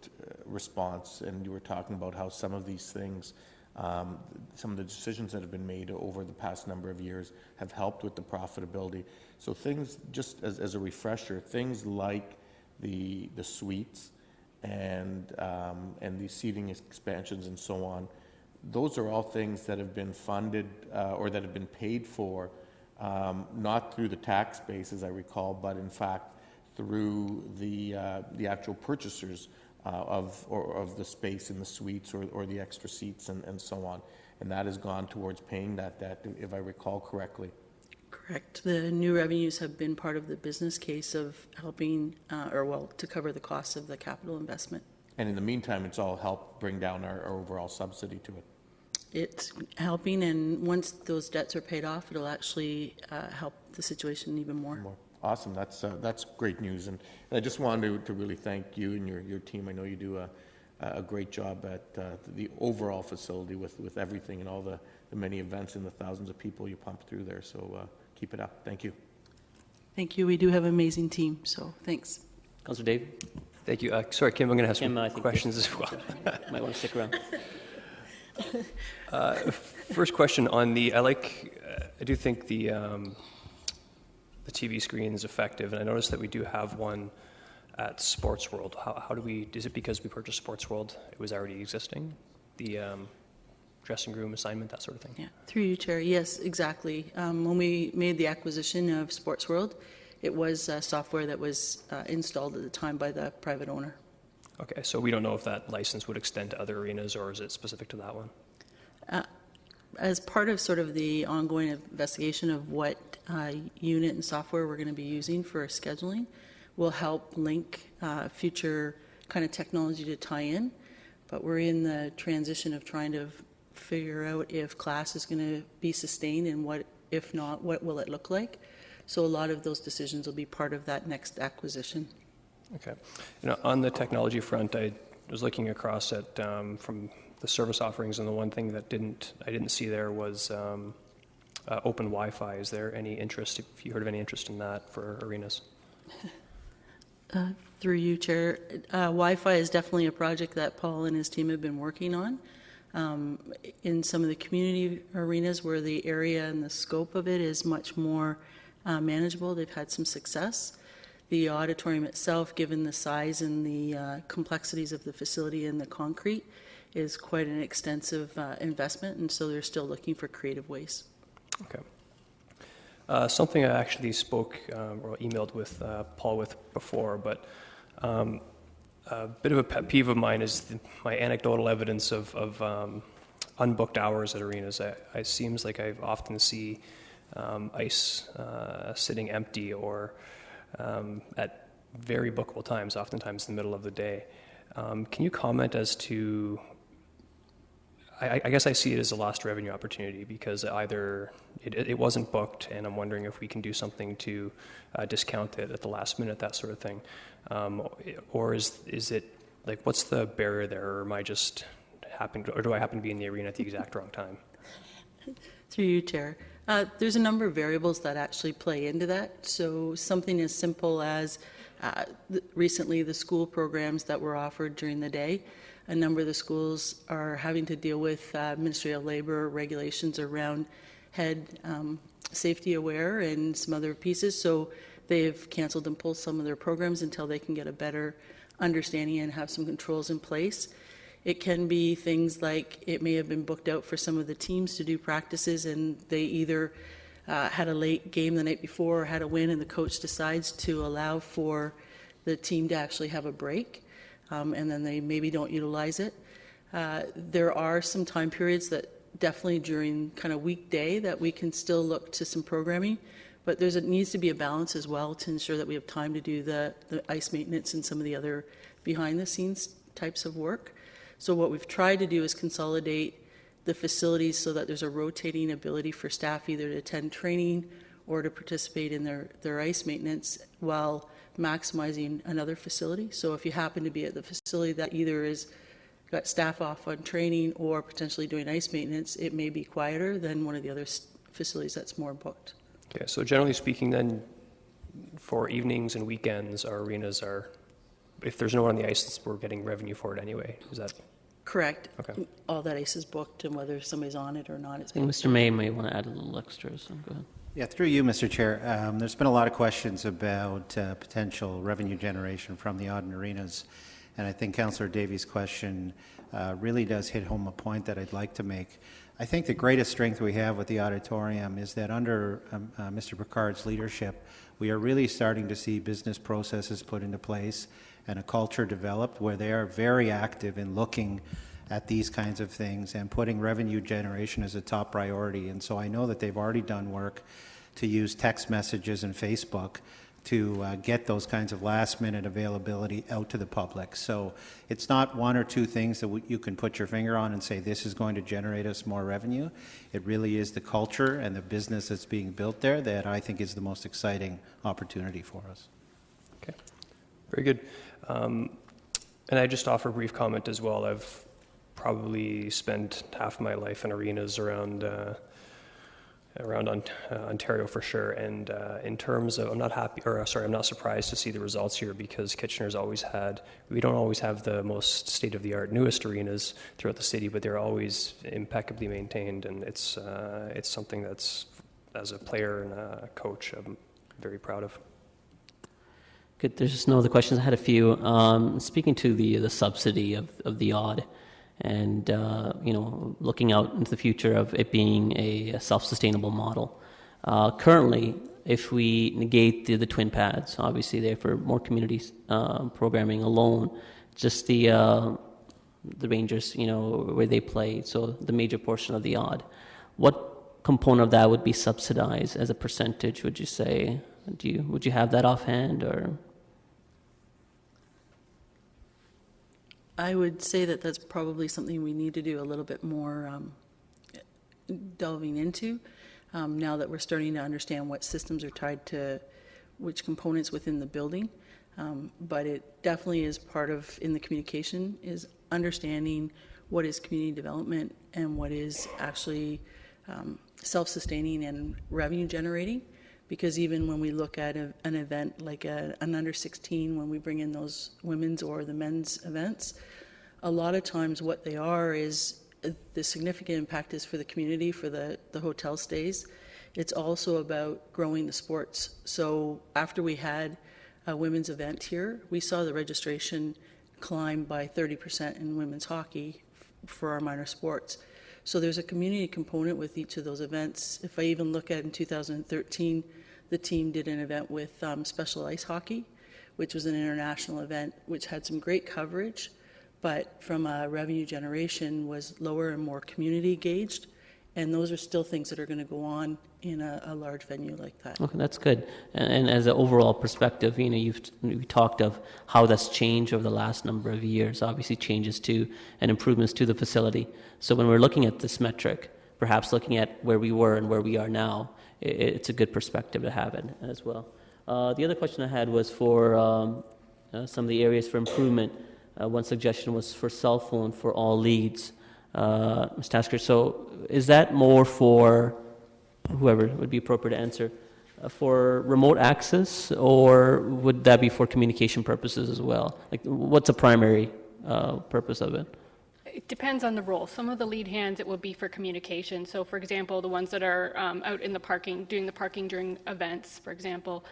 [SPEAKER 8] response, and you were talking about how some of these things, some of the decisions that have been made over the past number of years have helped with the profitability. So things, just as a refresher, things like the suites and the seating expansions and so on, those are all things that have been funded or that have been paid for, not through the tax base, as I recall, but in fact through the actual purchasers of the space in the suites or the extra seats and so on. And that has gone towards paying that debt, if I recall correctly.
[SPEAKER 7] Correct. The new revenues have been part of the business case of helping, to cover the costs of the capital investment.
[SPEAKER 8] And in the meantime, it's all helped bring down our overall subsidy to it.
[SPEAKER 7] It's helping, and once those debts are paid off, it'll actually help the situation even more.
[SPEAKER 8] Awesome. That's great news. And I just wanted to really thank you and your team. I know you do a great job at the overall facility with everything and all the many events and the thousands of people you pump through there. So keep it up. Thank you.
[SPEAKER 7] Thank you. We do have an amazing team, so thanks.
[SPEAKER 1] Councillor Dave?
[SPEAKER 5] Thank you. Sorry, Kim, I'm going to have
[SPEAKER 1] Kim,
[SPEAKER 5] some questions as well.
[SPEAKER 1] Might want to stick around.
[SPEAKER 5] First question on I do think the TV screen is effective, and I noticed that we do have one at Sports World. How do we, is it because we purchased Sports World, it was already existing? The dressing room assignment, that sort of thing?
[SPEAKER 7] Yeah, through you, Chair. Yes, exactly. When we made the acquisition of Sports World, it was software that was installed at the time by the private owner.
[SPEAKER 5] Okay, so we don't know if that license would extend to other arenas, or is it specific to that one?
[SPEAKER 7] As part of sort of the ongoing investigation of what unit and software we're going to be using for scheduling, will help link future kind of technology to tie in. But we're in the transition of trying to figure out if class is going to be sustained, and what, if not, what will it look like. So a lot of those decisions will be part of that next acquisition.
[SPEAKER 5] Okay. On the technology front, I was looking across at from the service offerings, and the one thing that I didn't see there was open Wi-Fi. Is there any interest? Have you heard of any interest in that for arenas?
[SPEAKER 7] Through you, Chair. Wi-Fi is definitely a project that Paul and his team have been working on. In some of the community arenas where the area and the scope of it is much more manageable, they've had some success. The auditorium itself, given the size and the complexities of the facility and the concrete, is quite an extensive investment, and so they're still looking for creative ways.
[SPEAKER 5] Okay. Something I actually spoke or emailed with Paul with before, but a bit of a pet peeve of mine is my anecdotal evidence of unbooked hours at arenas. It seems like I often see ice sitting empty, or at very bookable times, oftentimes in the middle of the day. Can you comment as to, I guess I see it as a lost revenue opportunity, because either it wasn't booked, and I'm wondering if we can do something to discount it at the last minute, that sort of thing. Or is it, like, what's the barrier there, or am I just do I happen to be in the arena at the exact wrong time?
[SPEAKER 7] Through you, Chair. There's a number of variables that actually play into that. So something as simple as recently the school programs that were offered during the day, a number of the schools are having to deal with Ministry of Labour regulations around head safety aware and some other pieces. So they've canceled and pulled some of their programs until they can get a better understanding and have some controls in place. It can be things like it may have been booked out for some of the teams to do practices, and they either had a late game the night before or had a win, and the coach decides to allow for the team to actually have a break, and then they maybe don't utilize it. There are some time periods that definitely during kind of weekday that we can still look to some programming, but it needs to be a balance as well to ensure that we have time to do the ice maintenance and some of the other behind the scenes types of work. So what we've tried to do is consolidate the facilities so that there's a rotating ability for staff either to attend training or to participate in their ice maintenance while maximizing another facility. So if you happen to be at the facility that either is got staff off on training or potentially doing ice maintenance, it may be quieter than one of the other facilities that's more booked.
[SPEAKER 5] Okay, so generally speaking then, for evenings and weekends, our arenas are, if there's no one on the ice, we're getting revenue for it anyway. Is that?
[SPEAKER 7] Correct.
[SPEAKER 5] Okay.
[SPEAKER 7] All that ice is booked, and whether somebody's on it or not, it's
[SPEAKER 1] I think Mr. May may want to add a little extra, so go ahead.
[SPEAKER 9] Yeah, through you, Mr. Chair. There's been a lot of questions about potential revenue generation from the Audit arenas, and I think Councillor Davies' question really does hit home a point that I'd like to make. I think the greatest strength we have with the auditorium is that under Mr. Picard's leadership, we are really starting to see business processes put into place and a culture developed where they are very active in looking at these kinds of things and putting revenue generation as a top priority. And so I know that they've already done work to use text messages and Facebook to get those kinds of last-minute availability out to the public. So it's not one or two things that you can put your finger on and say, this is going to generate us more revenue. It really is the culture and the business that's being built there that I think is the most exciting opportunity for us.
[SPEAKER 5] Okay, very good. And I just offer a brief comment as well. I've probably spent half my life in arenas around Ontario for sure, and in terms of, I'm not surprised to see the results here because Kitchener's we don't always have the most state-of-the-art newest arenas throughout the city, but they're always impeccably maintained, and it's something that's, as a player and a coach, I'm very proud of.
[SPEAKER 1] Good. There's just no other questions. I had a few. Speaking to the subsidy of the odd, and looking out into the future of it being a self-sustainable model. Currently, if we negate the twin pads, obviously they're for more community programming alone, just the Rangers, where they play, so the major portion of the odd. What component of that would be subsidized as a percentage, would you say? Would you have that offhand, or?
[SPEAKER 7] I would say that that's probably something we need to do a little bit more delving into now that we're starting to understand what systems are tied to which components within the building. But it definitely is part of, in the communication, is understanding what is community development and what is actually self-sustaining and revenue generating. Because even when we look at an event like an under 16, when we bring in those women's or the men's events, a lot of times what they are is the significant impact is for the community, for the hotel stays. It's also about growing the sports. So after we had a women's event here, we saw the registration climb by 30% in women's hockey for our minor sports. So there's a community component with each of those events. If I even look at in 2013, the team did an event with special ice hockey, which was an international event, which had some great coverage, but from a revenue generation was lower and more community gauged. And those are still things that are going to go on in a large venue like that.
[SPEAKER 1] Okay, that's good. And as an overall perspective, you've talked of how that's changed over the last number of years. Obviously, changes to and improvements to the facility. So when we're looking at this metric, perhaps looking at where we were and where we are now, it's a good perspective to have it as well. The other question I had was for some of the areas for improvement. One suggestion was for cell phone for all leads. Ms. Tasker, so is that more for whoever would be appropriate to answer, for remote access, or would that be for communication purposes as well? Like, what's the primary purpose of it?
[SPEAKER 2] It depends on the role. Some of the lead hands, it will be for communication. So, for example, the ones that are out in the parking, doing the parking during events, for example,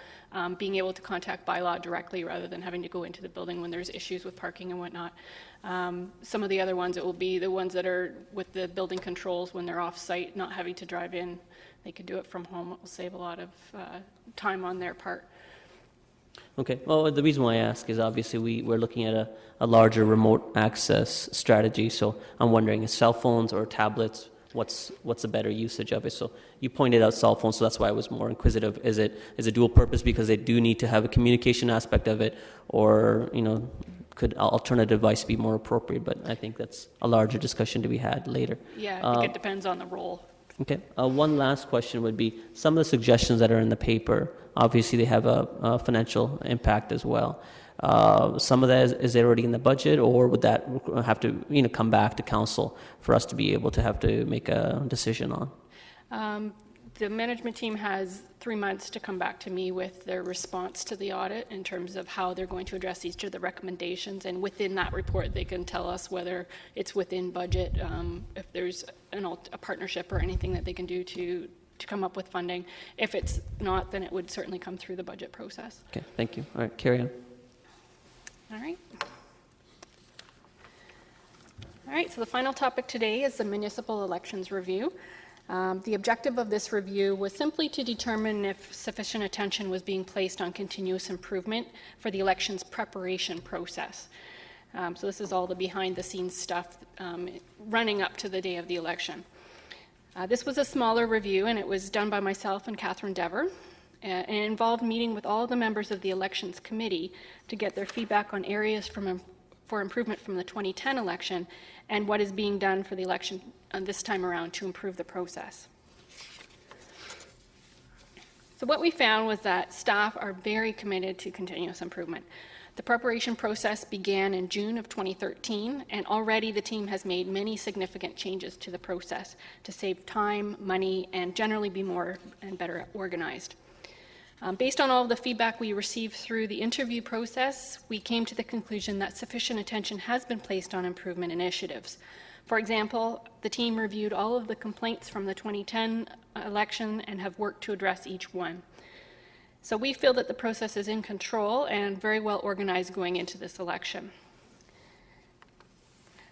[SPEAKER 2] being able to contact bylaw directly rather than having to go into the building when there's issues with parking and whatnot. Some of the other ones, it will be the ones that are with the building controls when they're off-site, not having to drive in. They could do it from home. It will save a lot of time on their part.
[SPEAKER 1] Okay. Well, the reason why I ask is obviously we're looking at a larger remote access strategy. So I'm wondering, is cell phones or tablets, what's a better usage of it? So you pointed out cell phones, so that's why I was more inquisitive. Is it dual purpose because they do need to have a communication aspect of it, or could alternative advice be more appropriate? But I think that's a larger discussion to be had later.
[SPEAKER 2] Yeah, I think it depends on the role.
[SPEAKER 1] Okay. One last question would be, some of the suggestions that are in the paper, obviously they have a financial impact as well. Some of that is already in the budget, or would that have to come back to council for us to be able to have to make a decision on?
[SPEAKER 2] The management team has 3 months to come back to me with their response to the audit in terms of how they're going to address each of the recommendations, and within that report they can tell us whether it's within budget, if there's a partnership or anything that they can do to come up with funding. If it's not, then it would certainly come through the budget process.
[SPEAKER 1] Okay, thank you. All right, carry on.
[SPEAKER 2] All right. All right, so the final topic today is the municipal elections review. The objective of this review was simply to determine if sufficient attention was being placed on continuous improvement for the elections preparation process. So this is all the behind-the-scenes stuff running up to the day of the election. This was a smaller review, and it was done by myself and Catherine Dever, and it involved meeting with all the members of the Elections Committee to get their feedback on areas for improvement from the 2010 election and what is being done for the election this time around to improve the process. So what we found was that staff are very committed to continuous improvement. The preparation process began in June of 2013, and already the team has made many significant changes to the process to save time, money, and generally be more and better organized. Based on all of the feedback we received through the interview process, we came to the conclusion that sufficient attention has been placed on improvement initiatives. For example, the team reviewed all of the complaints from the 2010 election and have worked to address each one. So we feel that the process is in control and very well organized going into this election.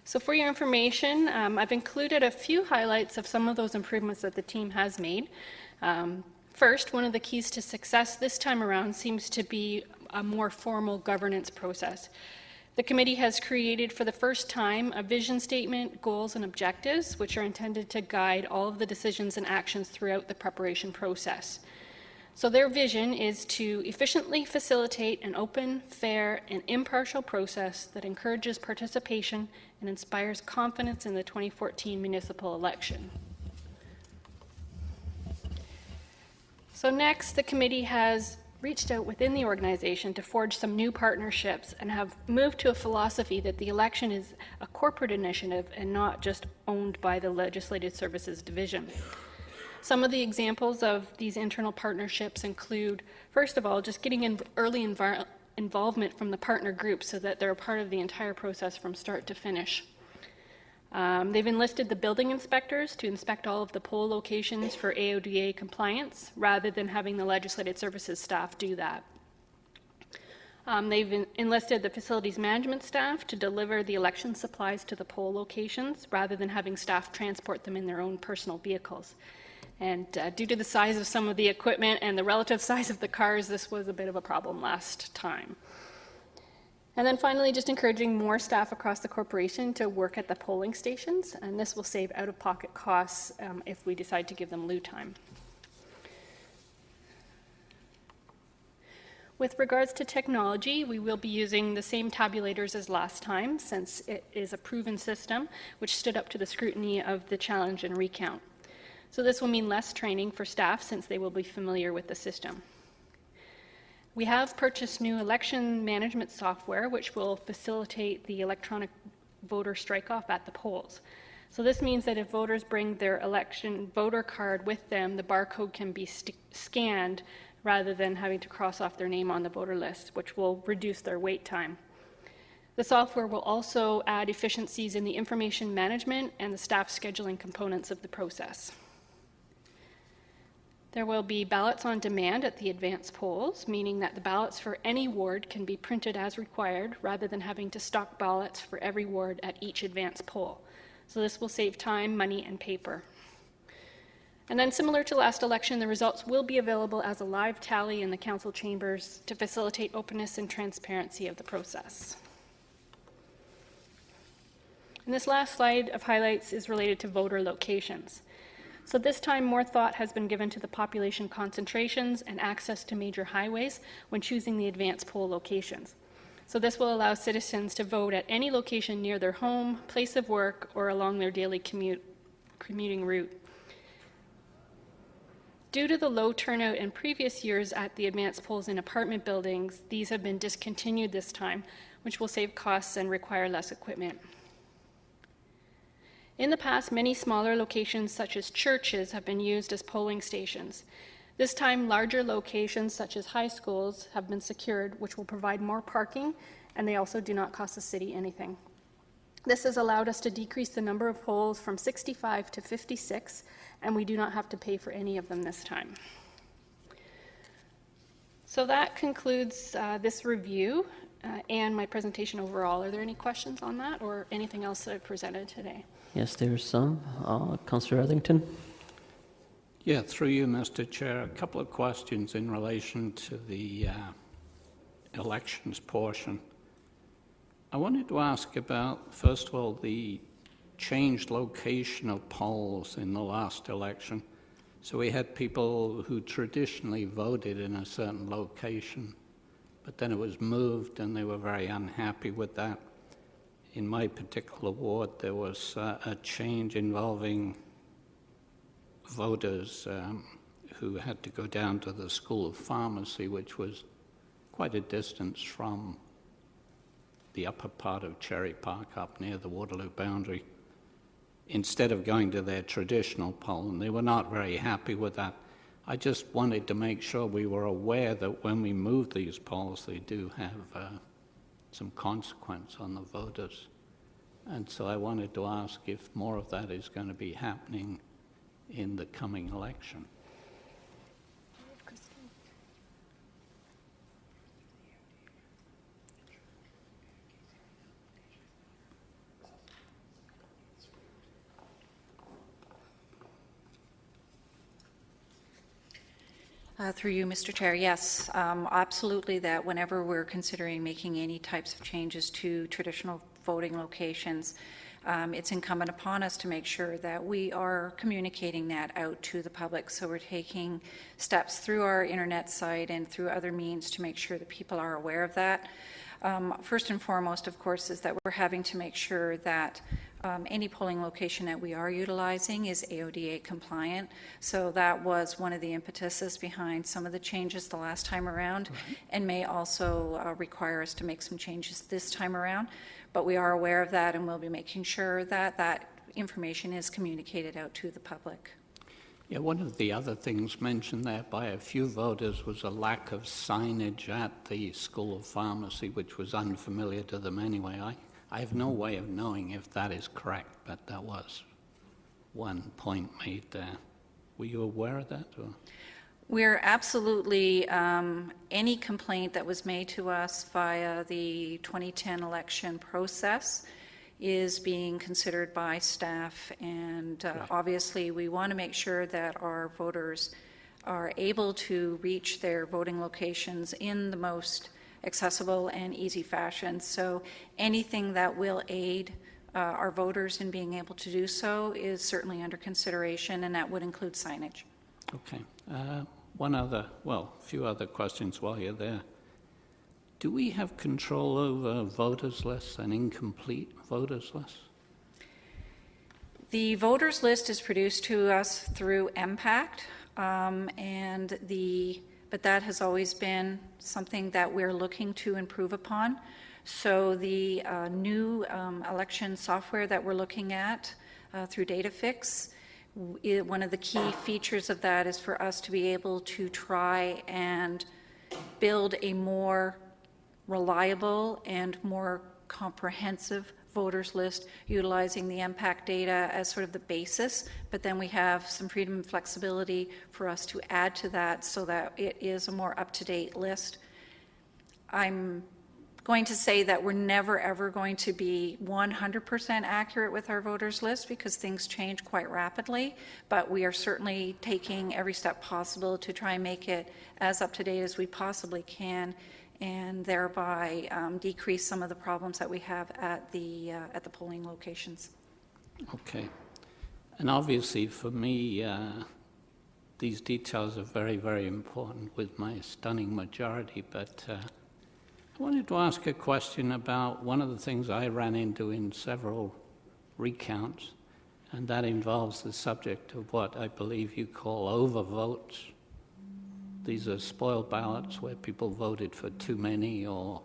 [SPEAKER 2] So for your information, I've included a few highlights of some of those improvements that the team has made. First, one of the keys to success this time around seems to be a more formal governance process. The committee has created for the first time a vision statement, goals, and objectives, which are intended to guide all of the decisions and actions throughout the preparation process. So their vision is to efficiently facilitate an open, fair, and impartial process that encourages participation and inspires confidence in the 2014 municipal election. So next, the committee has reached out within the organization to forge some new partnerships and have moved to a philosophy that the election is a corporate initiative and not just owned by the Legislative Services Division. Some of the examples of these internal partnerships include, first of all, just getting early involvement from the partner groups so that they're a part of the entire process from start to finish. They've enlisted the building inspectors to inspect all of the poll locations for AODA compliance rather than having the legislative services staff do that. They've enlisted the facilities management staff to deliver the election supplies to the poll locations rather than having staff transport them in their own personal vehicles. And due to the size of some of the equipment and the relative size of the cars, this was a bit of a problem last time. And then finally, just encouraging more staff across the corporation to work at the polling stations, and this will save out-of-pocket costs if we decide to give them lieu time. With regards to technology, we will be using the same tabulators as last time, since it is a proven system which stood up to the scrutiny of the challenge and recount. So this will mean less training for staff since they will be familiar with the system. We have purchased new election management software which will facilitate the electronic voter strike-off at the polls. So this means that if voters bring their election voter card with them, the barcode can be scanned rather than having to cross off their name on the voter list, which will reduce their wait time. The software will also add efficiencies in the information management and the staff scheduling components of the process. There will be ballots on demand at the advance polls, meaning that the ballots for any ward can be printed as required rather than having to stock ballots for every ward at each advance poll. So this will save time, money, and paper. And then similar to last election, the results will be available as a live tally in the council chambers to facilitate openness and transparency of the process. And this last slide of highlights is related to voter locations. So this time, more thought has been given to the population concentrations and access to major highways when choosing the advance poll locations. So this will allow citizens to vote at any location near their home, place of work, or along their daily commuting route. Due to the low turnout in previous years at the advanced polls in apartment buildings, these have been discontinued this time, which will save costs and require less equipment. In the past, many smaller locations such as churches have been used as polling stations. This time, larger locations such as high schools have been secured, which will provide more parking, and they also do not cost the city anything. This has allowed us to decrease the number of polls from 65 to 56, and we do not have to pay for any of them this time. So that concludes this review and my presentation overall. Are there any questions on that or anything else that I've presented today?
[SPEAKER 1] Yes, there's some. Councillor Etherington.
[SPEAKER 10] Yeah, through you, Mr. Chair, a couple of questions in relation to the elections portion. I wanted to ask about, first of all, the changed location of polls in the last election. So we had people who traditionally voted in a certain location, but then it was moved and they were very unhappy with that. In my particular ward, there was a change involving voters who had to go down to the School of Pharmacy, which was quite a distance from the upper part of Cherry Park up near the Waterloo boundary, instead of going to their traditional poll, and they were not very happy with that. I just wanted to make sure we were aware that when we move these polls, they do have some consequence on the voters. And so I wanted to ask if more of that is going to be happening in the coming election.
[SPEAKER 11] Through you, Mr. Chair, yes, absolutely, that whenever we're considering making any types of changes to traditional voting locations, it's incumbent upon us to make sure that we are communicating that out to the public. So we're taking steps through our internet site and through other means to make sure that people are aware of that. First and foremost, of course, is that we're having to make sure that any polling location that we are utilizing is AODA compliant. So that was one of the impetuses behind some of the changes the last time around, and may also require us to make some changes this time around. But we are aware of that, and we'll be making sure that that information is communicated out to the public.
[SPEAKER 10] Yeah, one of the other things mentioned there by a few voters was a lack of signage at the School of Pharmacy, which was unfamiliar to them anyway. I have no way of knowing if that is correct, but that was one point made there. Were you aware of that? Or?
[SPEAKER 11] We're absolutely, any complaint that was made to us via the 2010 election process is being considered by staff, and obviously we want to make sure that our voters are able to reach their voting locations in the most accessible and easy fashion. So anything that will aid our voters in being able to do so is certainly under consideration, and that would include signage.
[SPEAKER 10] Okay. A few other questions while you're there. Do we have control over voters lists and incomplete voters lists?
[SPEAKER 11] The voters list is produced to us through MPAC, but that has always been something that we're looking to improve upon. So the new election software that we're looking at through DataFix, one of the key features of that is for us to be able to try and build a more reliable and more comprehensive voters list utilizing the MPAC data as sort of the basis, but then we have some freedom and flexibility for us to add to that so that it is a more up-to-date list. I'm going to say that we're never ever going to be 100% accurate with our voters list because things change quite rapidly, but we are certainly taking every step possible to try and make it as up-to-date as we possibly can, and thereby decrease some of the problems that we have at the polling locations.
[SPEAKER 10] Okay. And obviously for me, these details are very, very important with my stunning majority, but I wanted to ask a question about one of the things I ran into in several recounts, and that involves the subject of what I believe you call overvotes. These are spoiled ballots where people voted for too many, or...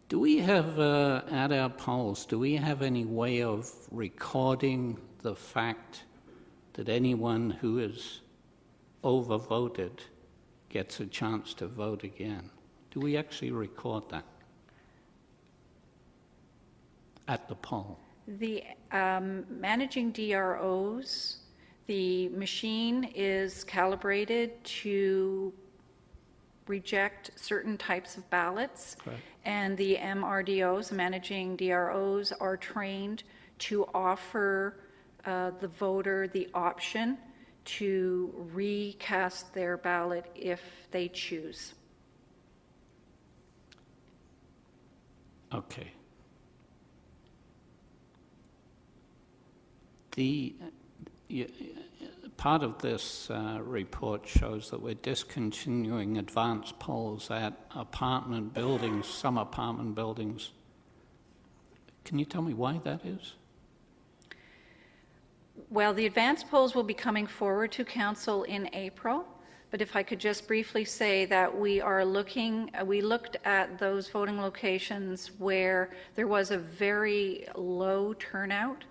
[SPEAKER 10] Do we have, at our polls, do we have any way of recording the fact that anyone who is overvoted gets a chance to vote again? Do we actually record that at the poll?
[SPEAKER 11] The managing DROs, the machine is calibrated to reject certain types of ballots.
[SPEAKER 10] Correct.
[SPEAKER 11] And the MRDOs, managing DROs, are trained to offer the voter the option to recast their ballot if they choose.
[SPEAKER 10] Okay. Part of this report shows that we're discontinuing advanced polls at apartment buildings, some apartment buildings. Can you tell me why that is?
[SPEAKER 11] Well, the advanced polls will be coming forward to Council in April, but if I could just briefly say that we looked at those voting locations where there was a very low turnout.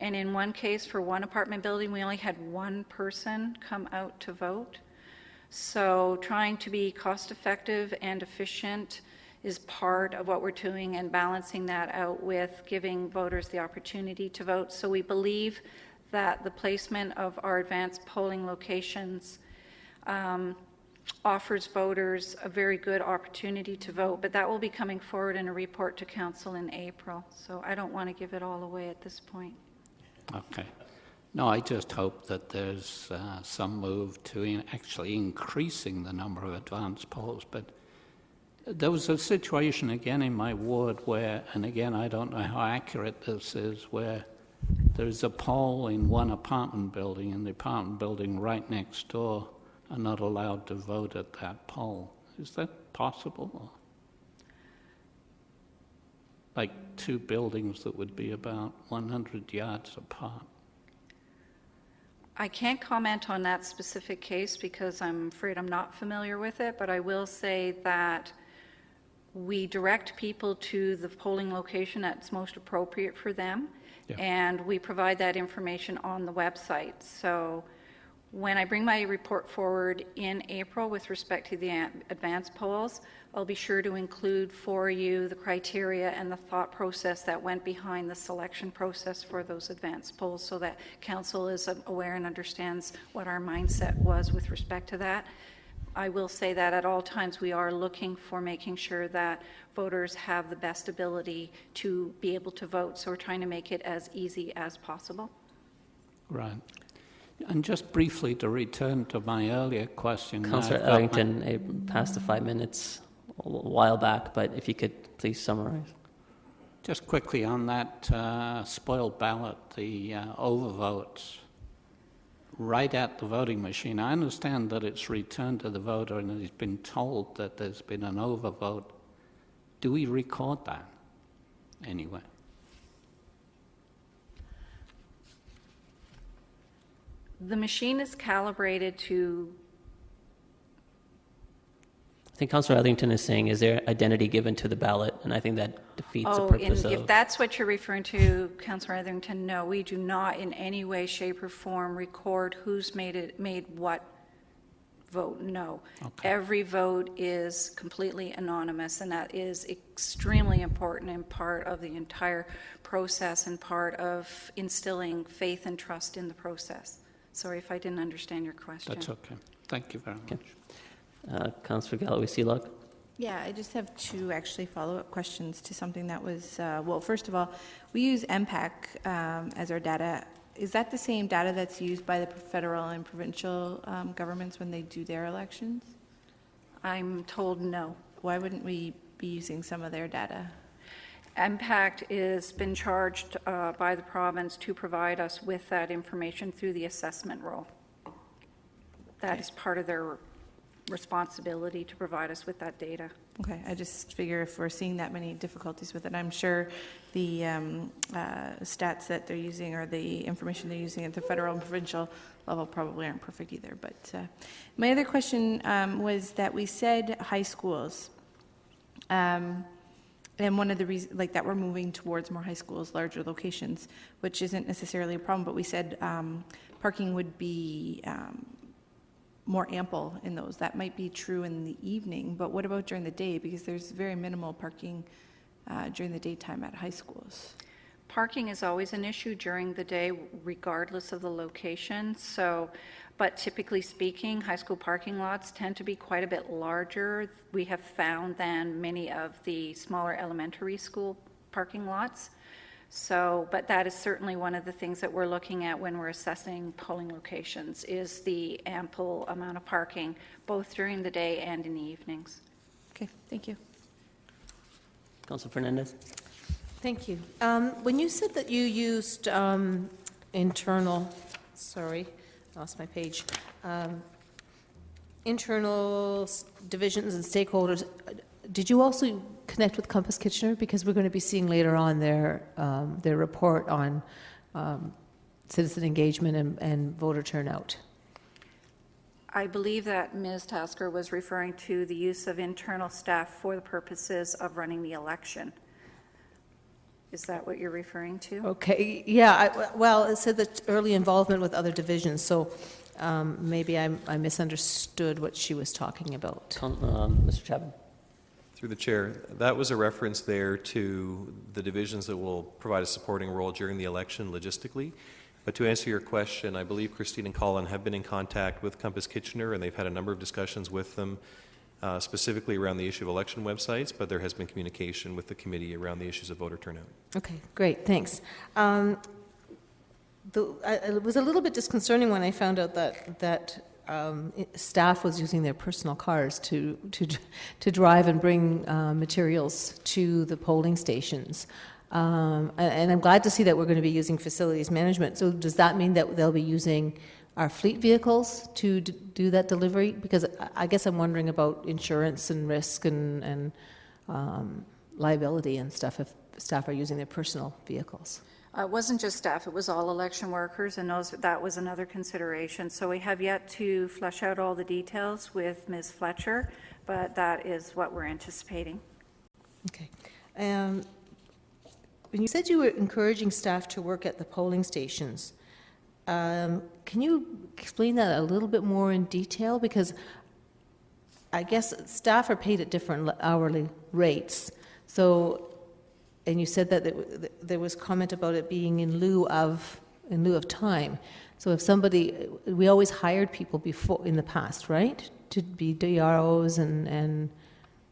[SPEAKER 11] And in one case, for one apartment building, we only had one person come out to vote. So trying to be cost-effective and efficient is part of what we're doing, and balancing that out with giving voters the opportunity to vote. So we believe that the placement of our advanced polling locations offers voters a very good opportunity to vote, but that will be coming forward in a report to Council in April. So I don't want to give it all away at this point.
[SPEAKER 10] Okay. No, I just hope that there's some move to actually increasing the number of advanced polls. But there was a situation again in my ward where, and again, I don't know how accurate this is, where there's a poll in one apartment building, and the apartment building right next door are not allowed to vote at that poll. Is that possible? Like two buildings that would be about 100 yards apart.
[SPEAKER 11] I can't comment on that specific case because I'm afraid I'm not familiar with it, but I will say that we direct people to the polling location that's most appropriate for them, and we provide that information on the website. So when I bring my report forward in April with respect to the advanced polls, I'll be sure to include for you the criteria and the thought process that went behind the selection process for those advanced polls, so that Council is aware and understands what our mindset was with respect to that. I will say that at all times we are looking for making sure that voters have the best ability to be able to vote, so we're trying to make it as easy as possible.
[SPEAKER 10] Right. And just briefly to return to my earlier question.
[SPEAKER 1] Councillor Ellington passed the 5 minutes a while back, but if you could please summarize.
[SPEAKER 10] Just quickly on that spoiled ballot, the overvotes, right at the voting machine. I understand that it's returned to the voter and he's been told that there's been an overvote. Do we record that anyway?
[SPEAKER 11] The machine is calibrated to...
[SPEAKER 1] I think Councillor Ellington is saying, is there identity given to the ballot? And I think that defeats the purpose of...
[SPEAKER 11] if that's what you're referring to, Councillor Etherington, no, we do not in any way, shape, or form record who's made what vote, no.
[SPEAKER 10] Okay.
[SPEAKER 11] Every vote is completely anonymous, and that is extremely important and part of the entire process and part of instilling faith and trust in the process. Sorry if I didn't understand your question.
[SPEAKER 10] That's okay. Thank you very much.
[SPEAKER 1] Councillor Galloway-Sealog.
[SPEAKER 12] Yeah, I just have two actually follow-up questions to something that was, well, first of all, we use MPAC as our data. Is that the same data that's used by the federal and provincial governments when they do their elections?
[SPEAKER 11] I'm told no.
[SPEAKER 12] Why wouldn't we be using some of their data?
[SPEAKER 11] MPAC has been charged by the province to provide us with that information through the assessment role. That is part of their responsibility to provide us with that data.
[SPEAKER 12] Okay, I just figure if we're seeing that many difficulties with it, I'm sure the stats that they're using or the information they're using at the federal and provincial level probably aren't perfect either. But my other question was that we said high schools. And one of the reasons, like that we're moving towards more high schools, larger locations, which isn't necessarily a problem, but we said parking would be more ample in those. That might be true in the evening, but what about during the day? Because there's very minimal parking during the daytime at high schools.
[SPEAKER 11] Parking is always an issue during the day, regardless of the location. So, but typically speaking, high school parking lots tend to be quite a bit larger, we have found, than many of the smaller elementary school parking lots. So, but that is certainly one of the things that we're looking at when we're assessing polling locations, is the ample amount of parking, both during the day and in the evenings.
[SPEAKER 12] Okay, thank you.
[SPEAKER 1] Councillor Fernandez.
[SPEAKER 3] Thank you. When you said that you used internal, sorry, lost my page, internal divisions and stakeholders, did you also connect with Compass Kitchener? Because we're going to be seeing later on their report on citizen engagement and voter turnout.
[SPEAKER 11] I believe that Ms. Tasker was referring to the use of internal staff for the purposes of running the election. Is that what you're referring to?
[SPEAKER 3] Okay, yeah, well, it said that early involvement with other divisions, so maybe I misunderstood what she was talking about.
[SPEAKER 1] Mr. Chapman.
[SPEAKER 4] Through the chair, that was a reference there to the divisions that will provide a supporting role during the election logistically. But to answer your question, I believe Christine and Colin have been in contact with Compass Kitchener, and they've had a number of discussions with them, specifically around the issue of election websites, but there has been communication with the committee around the issues of voter turnout.
[SPEAKER 3] Okay, great, thanks. It was a little bit disconcerting when I found out that staff was using their personal cars to drive and bring materials to the polling stations. And I'm glad to see that we're going to be using facilities management. So does that mean that they'll be using our fleet vehicles to do that delivery? Because I guess I'm wondering about insurance and risk and liability and stuff if staff are using their personal vehicles.
[SPEAKER 11] It wasn't just staff, it was all election workers, and that was another consideration. So we have yet to flesh out all the details with Ms. Fletcher, but that is what we're anticipating.
[SPEAKER 3] Okay. When you said you were encouraging staff to work at the polling stations, can you explain that a little bit more in detail? Because I guess staff are paid at different hourly rates. So, and you said that there was comment about it being in lieu of time. So if somebody, we always hired people before in the past, right, to be DROs and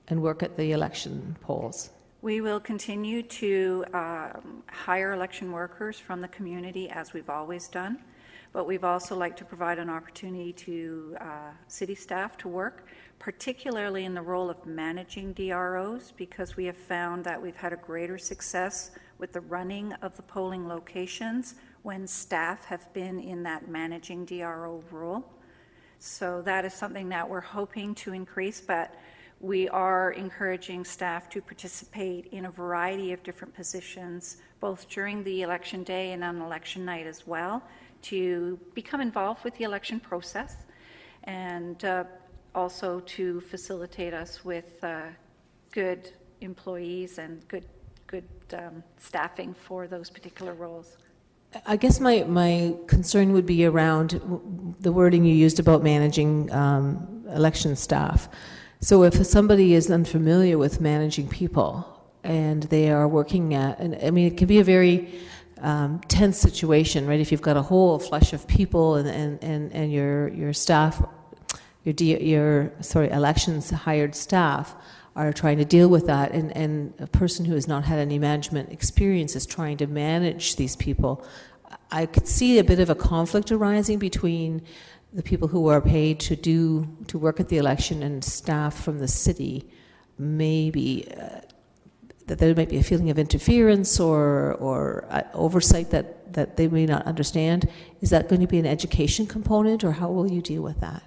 [SPEAKER 3] work at the election polls.
[SPEAKER 11] We will continue to hire election workers from the community as we've always done, but we've also like to provide an opportunity to city staff to work, particularly in the role of managing DROs, because we have found that we've had a greater success with the running of the polling locations when staff have been in that managing DRO role. So that is something that we're hoping to increase, but we are encouraging staff to participate in a variety of different positions, both during the election day and on election night as well, to become involved with the election process and also to facilitate us with good employees and good staffing for those particular roles.
[SPEAKER 3] I guess my concern would be around the wording you used about managing election staff. So if somebody is unfamiliar with managing people and they are working at, and I mean, it can be a very tense situation, right? If you've got a whole flush of people and your staff, elections hired staff are trying to deal with that, and a person who has not had any management experience is trying to manage these people, I could see a bit of a conflict arising between the people who are paid to work at the election and staff from the city. Maybe that there might be a feeling of interference or oversight that they may not understand. Is that going to be an education component, or how will you deal with that?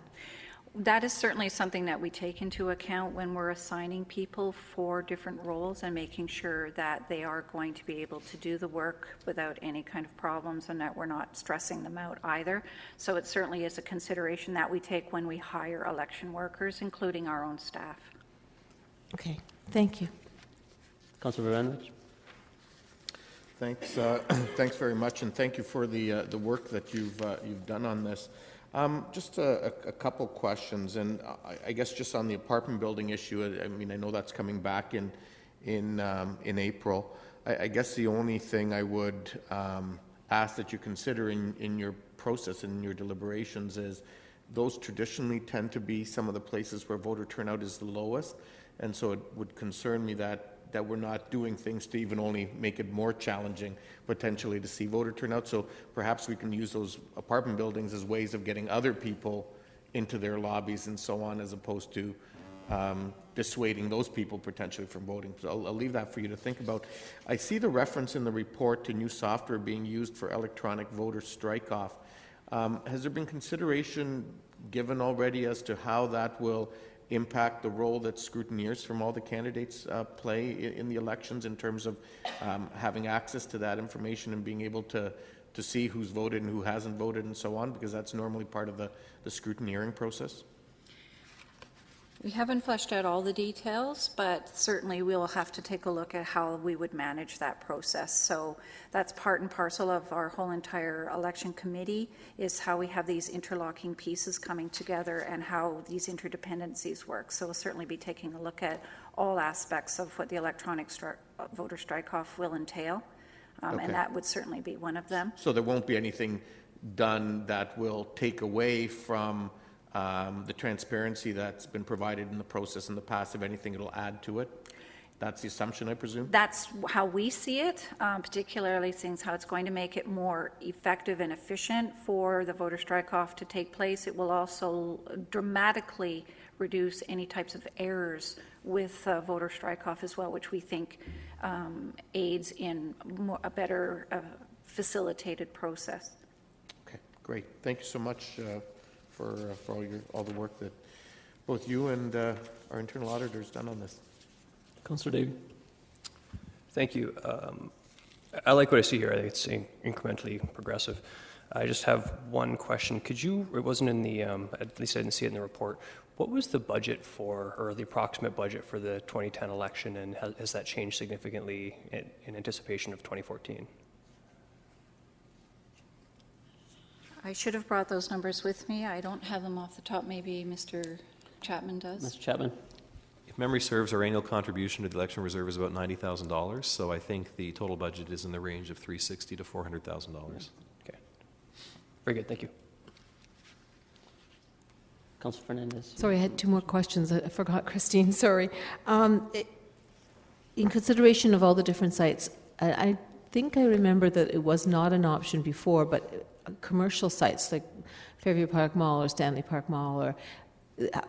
[SPEAKER 11] That is certainly something that we take into account when we're assigning people for different roles and making sure that they are going to be able to do the work without any kind of problems and that we're not stressing them out either. So it certainly is a consideration that we take when we hire election workers, including our own staff.
[SPEAKER 3] Okay, thank you.
[SPEAKER 1] Councillor Varanich.
[SPEAKER 8] Thanks, thanks very much, and thank you for the work that you've done on this. Just a couple questions, and I guess just on the apartment building issue. I mean, I know that's coming back in April. I guess the only thing I would ask that you consider in your process and in your deliberations is those traditionally tend to be some of the places where voter turnout is the lowest, and so it would concern me that we're not doing things to even only make it more challenging potentially to see voter turnout. So perhaps we can use those apartment buildings as ways of getting other people into their lobbies and so on, as opposed to dissuading those people potentially from voting. So I'll leave that for you to think about. I see the reference in the report to new software being used for electronic voter strike-off. Has there been consideration given already as to how that will impact the role that scrutineers from all the candidates play in the elections in terms of having access to that information and being able to see who's voted and who hasn't voted and so on, because that's normally part of the scrutineering process?
[SPEAKER 11] We haven't fleshed out all the details, but certainly we'll have to take a look at how we would manage that process. So that's part and parcel of our whole entire election committee, is how we have these interlocking pieces coming together and how these interdependencies work. So we'll certainly be taking a look at all aspects of what the electronic voter strike-off will entail,
[SPEAKER 8] Okay.
[SPEAKER 11] and that would certainly be one of them.
[SPEAKER 8] So there won't be anything done that will take away from the transparency that's been provided in the process in the past. If anything, it'll add to it. That's the assumption, I presume?
[SPEAKER 11] That's how we see it, particularly seeing how it's going to make it more effective and efficient for the voter strike-off to take place. It will also dramatically reduce any types of errors with voter strike-off as well, which we think aids in a better facilitated process.
[SPEAKER 8] Okay, great. Thank you so much for all the work that both you and our internal auditor's done on this.
[SPEAKER 1] Councillor Davey.
[SPEAKER 5] Thank you. I like what I see here. I think it's incrementally progressive. I just have one question. Could you, it wasn't in the, at least I didn't see it in the report, what was the budget for, or the approximate budget for the 2010 election, and has that changed significantly in anticipation of 2014?
[SPEAKER 11] I should have brought those numbers with me. I don't have them off the top. Maybe Mr. Chapman does.
[SPEAKER 1] Mr. Chapman.
[SPEAKER 4] If memory serves, our annual contribution to the election reserve is about $90,000, so I think the total budget is in the range of $360,000 to $400,000.
[SPEAKER 5] Okay. Very good. Thank you.
[SPEAKER 1] Councillor Fernandez.
[SPEAKER 3] Sorry, I had two more questions. I forgot, Christine, sorry. In consideration of all the different sites, I think I remember that it was not an option before, but commercial sites like Fairview Park Mall or Stanley Park Mall,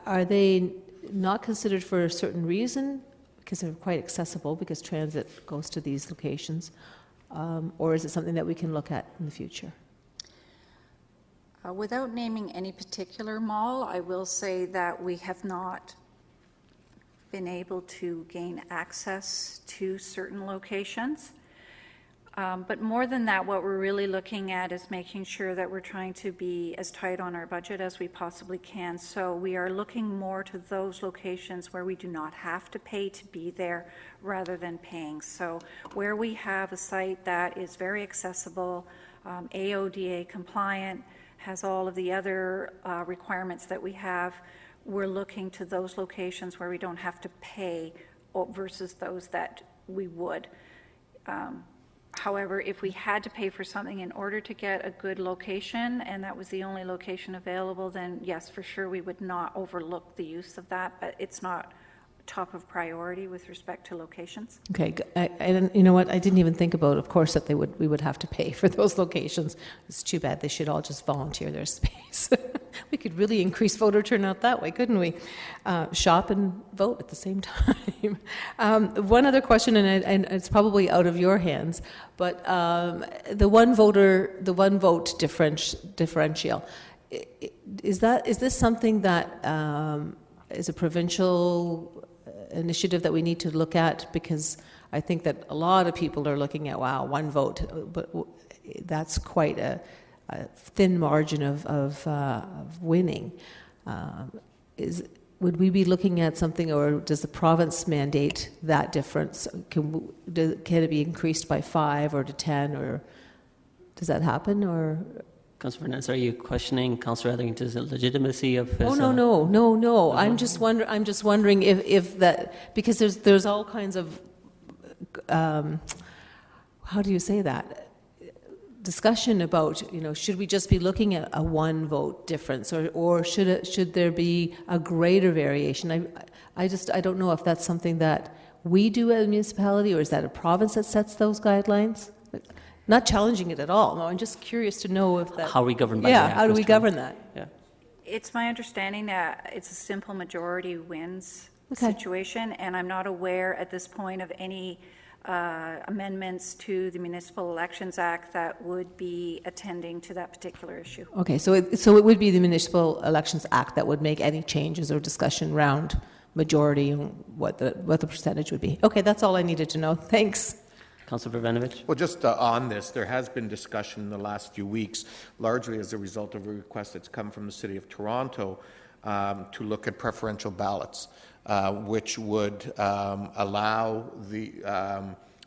[SPEAKER 3] are they not considered for a certain reason because they're quite accessible because transit goes to these locations, or is it something that we can look at in the future?
[SPEAKER 11] Without naming any particular mall, I will say that we have not been able to gain access to certain locations. But more than that, what we're really looking at is making sure that we're trying to be as tight on our budget as we possibly can. So we are looking more to those locations where we do not have to pay to be there rather than paying. So where we have a site that is very accessible, AODA compliant, has all of the other requirements that we have, we're looking to those locations where we don't have to pay versus those that we would. However, if we had to pay for something in order to get a good location, and that was the only location available, then yes, for sure, we would not overlook the use of that, but it's not top of priority with respect to locations.
[SPEAKER 3] Okay, and you know what? I didn't even think about, of course, that we would have to pay for those locations. It's too bad. They should all just volunteer their space. We could really increase voter turnout that way, couldn't we? Shop and vote at the same time. One other question, and it's probably out of your hands, but the one vote differential. is this something that is a provincial initiative that we need to look at? Because I think that a lot of people are looking at, wow, one vote, but that's quite a thin margin of winning. Would we be looking at something, or does the province mandate that difference? Can it be increased by 5 or to 10, or does that happen? Or
[SPEAKER 1] Councillor Fernandez, are you questioning Councillor Etherington's legitimacy of his?
[SPEAKER 3] Oh no. I'm just wondering if that, because there's all kinds of how do you say that? Discussion about, should we just be looking at a one vote difference, or should there be a greater variation? I don't know if that's something that we do as a municipality, or is that a province that sets those guidelines? Not challenging it at all. No, I'm just curious to know if that.
[SPEAKER 1] How are we governed by
[SPEAKER 3] Yeah,
[SPEAKER 1] the
[SPEAKER 3] how do we govern that?
[SPEAKER 1] Yeah.
[SPEAKER 11] It's my understanding that it's a simple majority wins
[SPEAKER 3] Okay.
[SPEAKER 11] situation, and I'm not aware at this point of any amendments to the Municipal Elections Act that would be attending to that particular issue.
[SPEAKER 3] Okay, so it would be the Municipal Elections Act that would make any changes or discussion around majority and what the percentage would be. Okay, that's all I needed to know. Thanks.
[SPEAKER 1] Councillor Vervanovich?
[SPEAKER 8] Well, just on this, there has been discussion in the last few weeks, largely as a result of a request that's come from the City of Toronto to look at preferential ballots, which would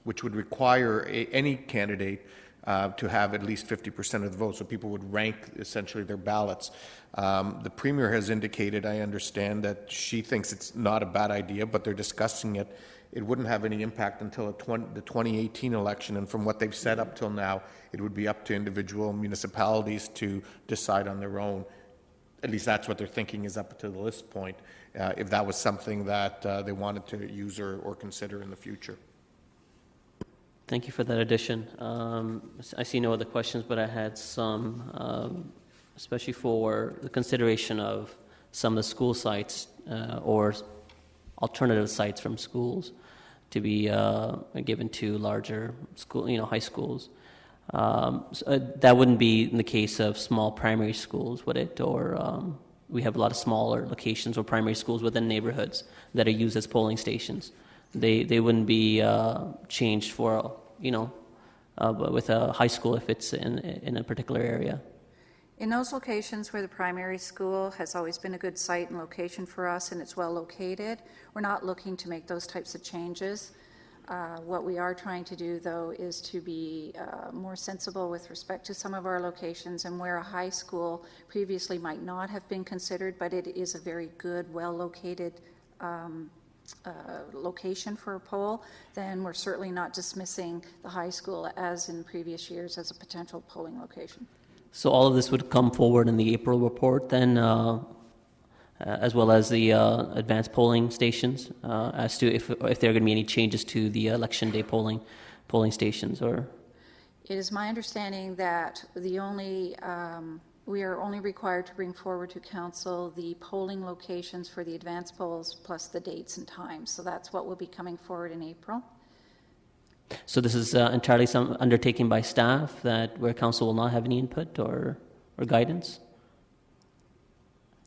[SPEAKER 8] which would require any candidate to have at least 50% of the vote, so people would rank essentially their ballots. The Premier has indicated, I understand, that she thinks it's not a bad idea, but they're discussing it. It wouldn't have any impact until the 2018 election, and from what they've said up till now, it would be up to individual municipalities to decide on their own. At least that's what they're thinking is up to this point, if that was something that they wanted to use or consider in the future.
[SPEAKER 1] Thank you for that addition. I see no other questions, but I had some, especially for the consideration of some of the school sites or alternative sites from schools to be given to larger school, high schools. So that wouldn't be in the case of small primary schools, would it? Or we have a lot of smaller locations or primary schools within neighborhoods that are used as polling stations. They wouldn't be changed for with a high school if it's in a particular area.
[SPEAKER 11] In those locations where the primary school has always been a good site and location for us and it's well located, we're not looking to make those types of changes. What we are trying to do, though, is to be more sensible with respect to some of our locations, and where a high school previously might not have been considered, but it is a very good, well-located location for a poll, then we're certainly not dismissing the high school as in previous years as a potential polling location.
[SPEAKER 1] So all of this would come forward in the April report then, as well as the advanced polling stations, as to if there are going to be any changes to the election day polling stations, or?
[SPEAKER 11] It is my understanding that we are only required to bring forward to council the polling locations for the advanced polls plus the dates and times. So that's what will be coming forward in April.
[SPEAKER 1] So this is entirely some undertaking by staff where council will not have any input or guidance?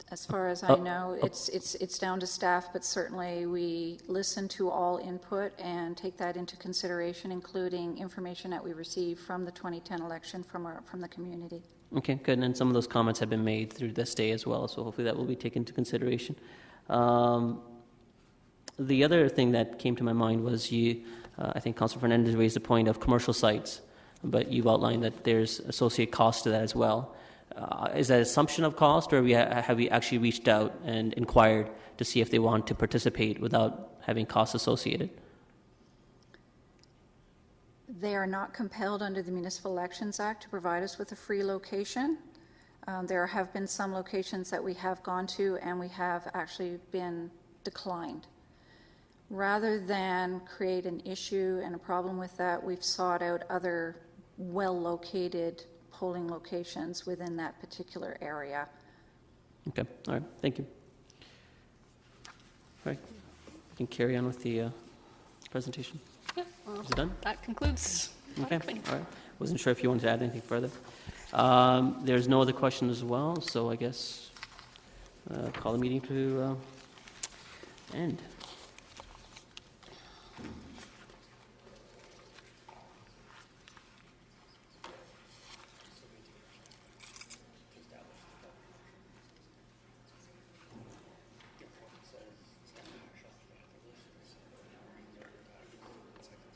[SPEAKER 11] As far as I know, it's down to staff, but certainly we listen to all input and take that into consideration, including information that we receive from the 2010 election from the community.
[SPEAKER 1] Okay, good. And some of those comments have been made through this day as well, so hopefully that will be taken into consideration. The other thing that came to my mind was I think Councillor Fernandez raised the point of commercial sites, but you've outlined that there's associated costs to that as well. Is that assumption of cost, or have we actually reached out and inquired to see if they want to participate without having costs associated?
[SPEAKER 11] They are not compelled under the Municipal Elections Act to provide us with a free location. There have been some locations that we have gone to and we have actually been declined. Rather than create an issue and a problem with that, we've sought out other well-located polling locations within that particular area.
[SPEAKER 1] Okay, all right, thank you. All right, you can carry on with the presentation.
[SPEAKER 2] Yeah,
[SPEAKER 1] Is it done?
[SPEAKER 2] That concludes.
[SPEAKER 1] Okay, all right. Wasn't sure if you wanted to add anything further. There's no other question as well, so I guess call the meeting to end.